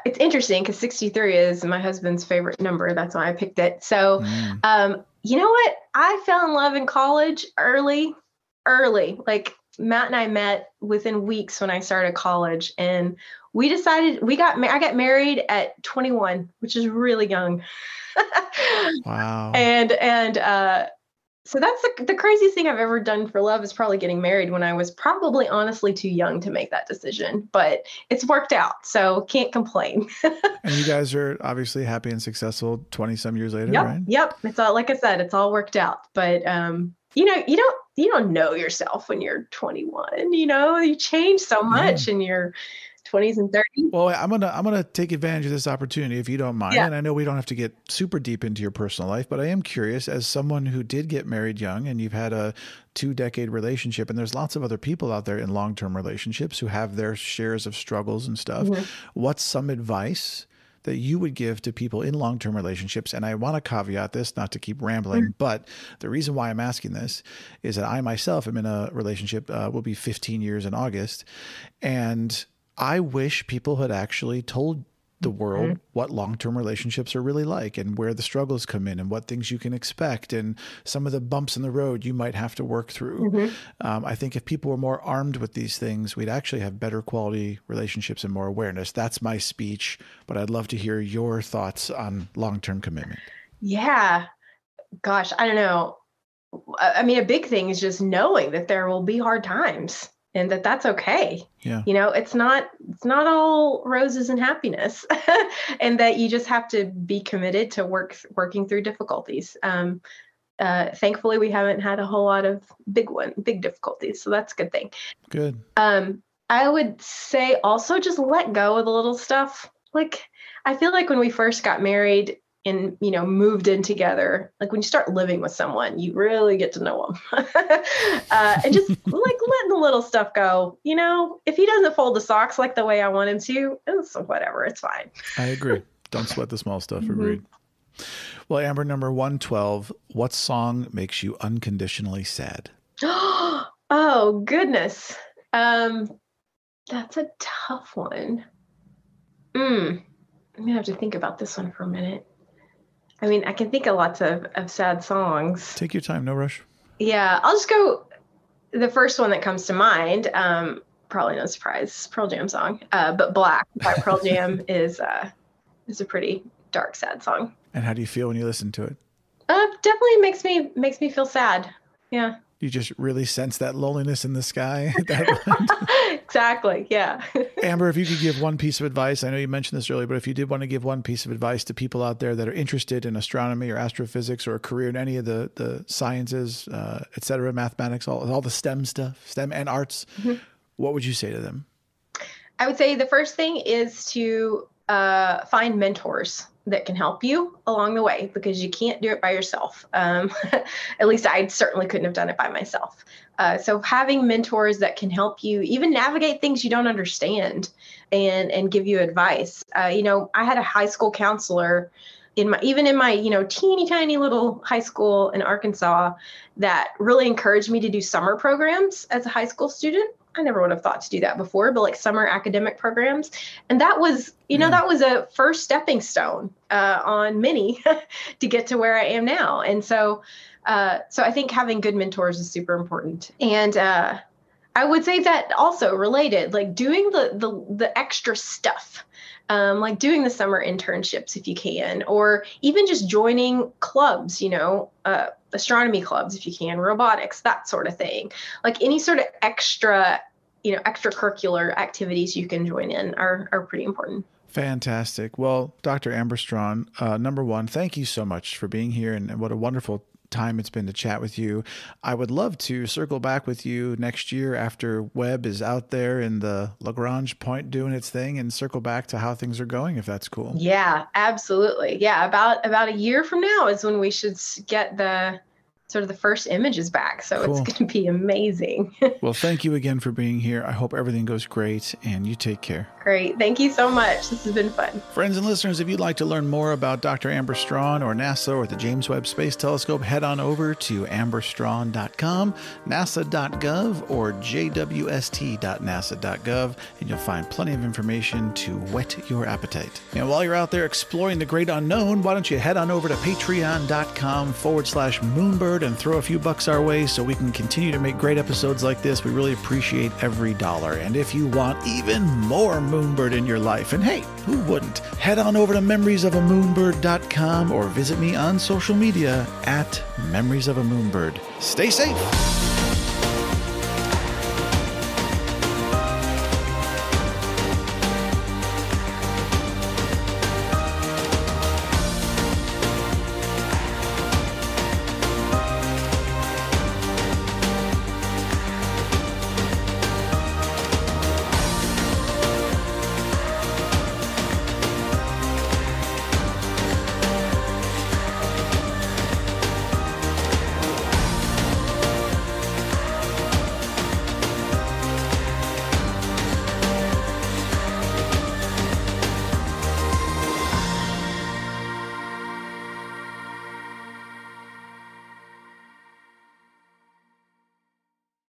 It's interesting because 63 is my husband's favorite number. That's why I picked it. So, you know what? I fell in love in college early. Like Matt and I met within weeks when I started college, and we decided I got married at 21, which is really young. Wow. And so that's the craziest thing I've ever done for love is probably getting married when I was probably honestly too young to make that decision, but it's worked out. So can't complain. And you guys are obviously happy and successful 20 some years later, right? Yep. It's all, like I said, it's all worked out, but, you don't know yourself when you're 21, you change so much in your 20s and 30s. Well, I'm gonna take advantage of this opportunity if you don't mind. Yeah. And I know we don't have to get super deep into your personal life, but I am curious, as someone who did get married young, and you've had a 2-decade relationship, and there's lots of other people out there in long-term relationships who have their shares of struggles and stuff. Mm-hmm. What's some advice that you would give to people in long-term relationships? And I want to caveat this, not to keep rambling, but the reason why I'm asking this is that I myself am in a relationship, will be 15 years in August, and I wish people had actually told the world what long-term relationships are really like, and where the struggles come in, and what things you can expect, and some of the bumps in the road you might have to work through. I think if people were more armed with these things, we'd actually have better quality relationships and more awareness. That's my speech, but I'd love to hear your thoughts on long-term commitment. Yeah. Gosh, I don't know. I mean, a big thing is just knowing that there will be hard times. And that's okay. Yeah. It's not all roses and happiness, and that you just have to be committed to working through difficulties. Thankfully, we haven't had a whole lot of big difficulties, so that's a good thing. Good. I would say also just let go of the little stuff. Like, I feel like when we first got married and, moved in together, like when you start living with someone, you really get to know them. And just like letting the little stuff go. If he doesn't fold the socks like the way I want him to, it's whatever, it's fine. I agree. Don't sweat the small stuff. Agreed. Well, Amber, number 112, what song makes you unconditionally sad? Oh, goodness. That's a tough one. I'm going to have to think about this one for a minute. I mean, I can think of lots of sad songs. Take your time, no rush. Yeah, I'll just go. The first one that comes to mind, probably no surprise, Pearl Jam song. But Black by Pearl Jam is a pretty dark, sad song. And how do you feel when you listen to it? Definitely makes me feel sad. Yeah. You just really sense that loneliness in the sky. Exactly. Yeah. Amber, if you could give one piece of advice, I know you mentioned this earlier, but if you did want to give one piece of advice to people out there that are interested in astronomy or astrophysics or a career in any of the sciences, et cetera, mathematics, all the STEM stuff, STEM and arts, what would you say to them? I would say the first thing is to find mentors that can help you along the way, because you can't do it by yourself. At least I certainly couldn't have done it by myself. So having mentors that can help you even navigate things you don't understand and give you advice. I had a high school counselor in my teeny tiny little high school in Arkansas that really encouraged me to do summer programs as a high school student. I never would have thought to do that before, but like summer academic programs. And that was, that was a first stepping stone on many to get to where I am now. And so I think having good mentors is super important. And I would say that also related, like doing the extra stuff, like doing the summer internships if you can, or even just joining clubs, astronomy clubs if you can, robotics, that sort of thing. Like any sort of extracurricular activities you can join in are pretty important. Fantastic. Well, Dr. Amber Straughn, number one, thank you so much for being here, and what a wonderful time it's been to chat with you. I would love to circle back with you next year after Webb is out there in the Lagrange point doing its thing, and circle back to how things are going, if that's cool. Yeah, absolutely. Yeah, about a year from now is when we should get the first images back. So cool. It's going to be amazing. Well, thank you again for being here. I hope everything goes great, and you take care. Great. Thank you so much. This has been fun. Friends and listeners, if you'd like to learn more about Dr. Amber Straughn or NASA or the James Webb Space Telescope, head on over to amberstraughn.com, nasa.gov, or jwst.nasa.gov, and you'll find plenty of information to whet your appetite. And while you're out there exploring the great unknown, why don't you head on over to patreon.com/Moonbird and throw a few bucks our way so we can continue to make great episodes like this. We really appreciate every dollar. And if you want even more Moonbird in your life, and hey, who wouldn't? Head on over to memoriesofamoonbird.com or visit me on social media at Memories of a Moonbird. Stay safe.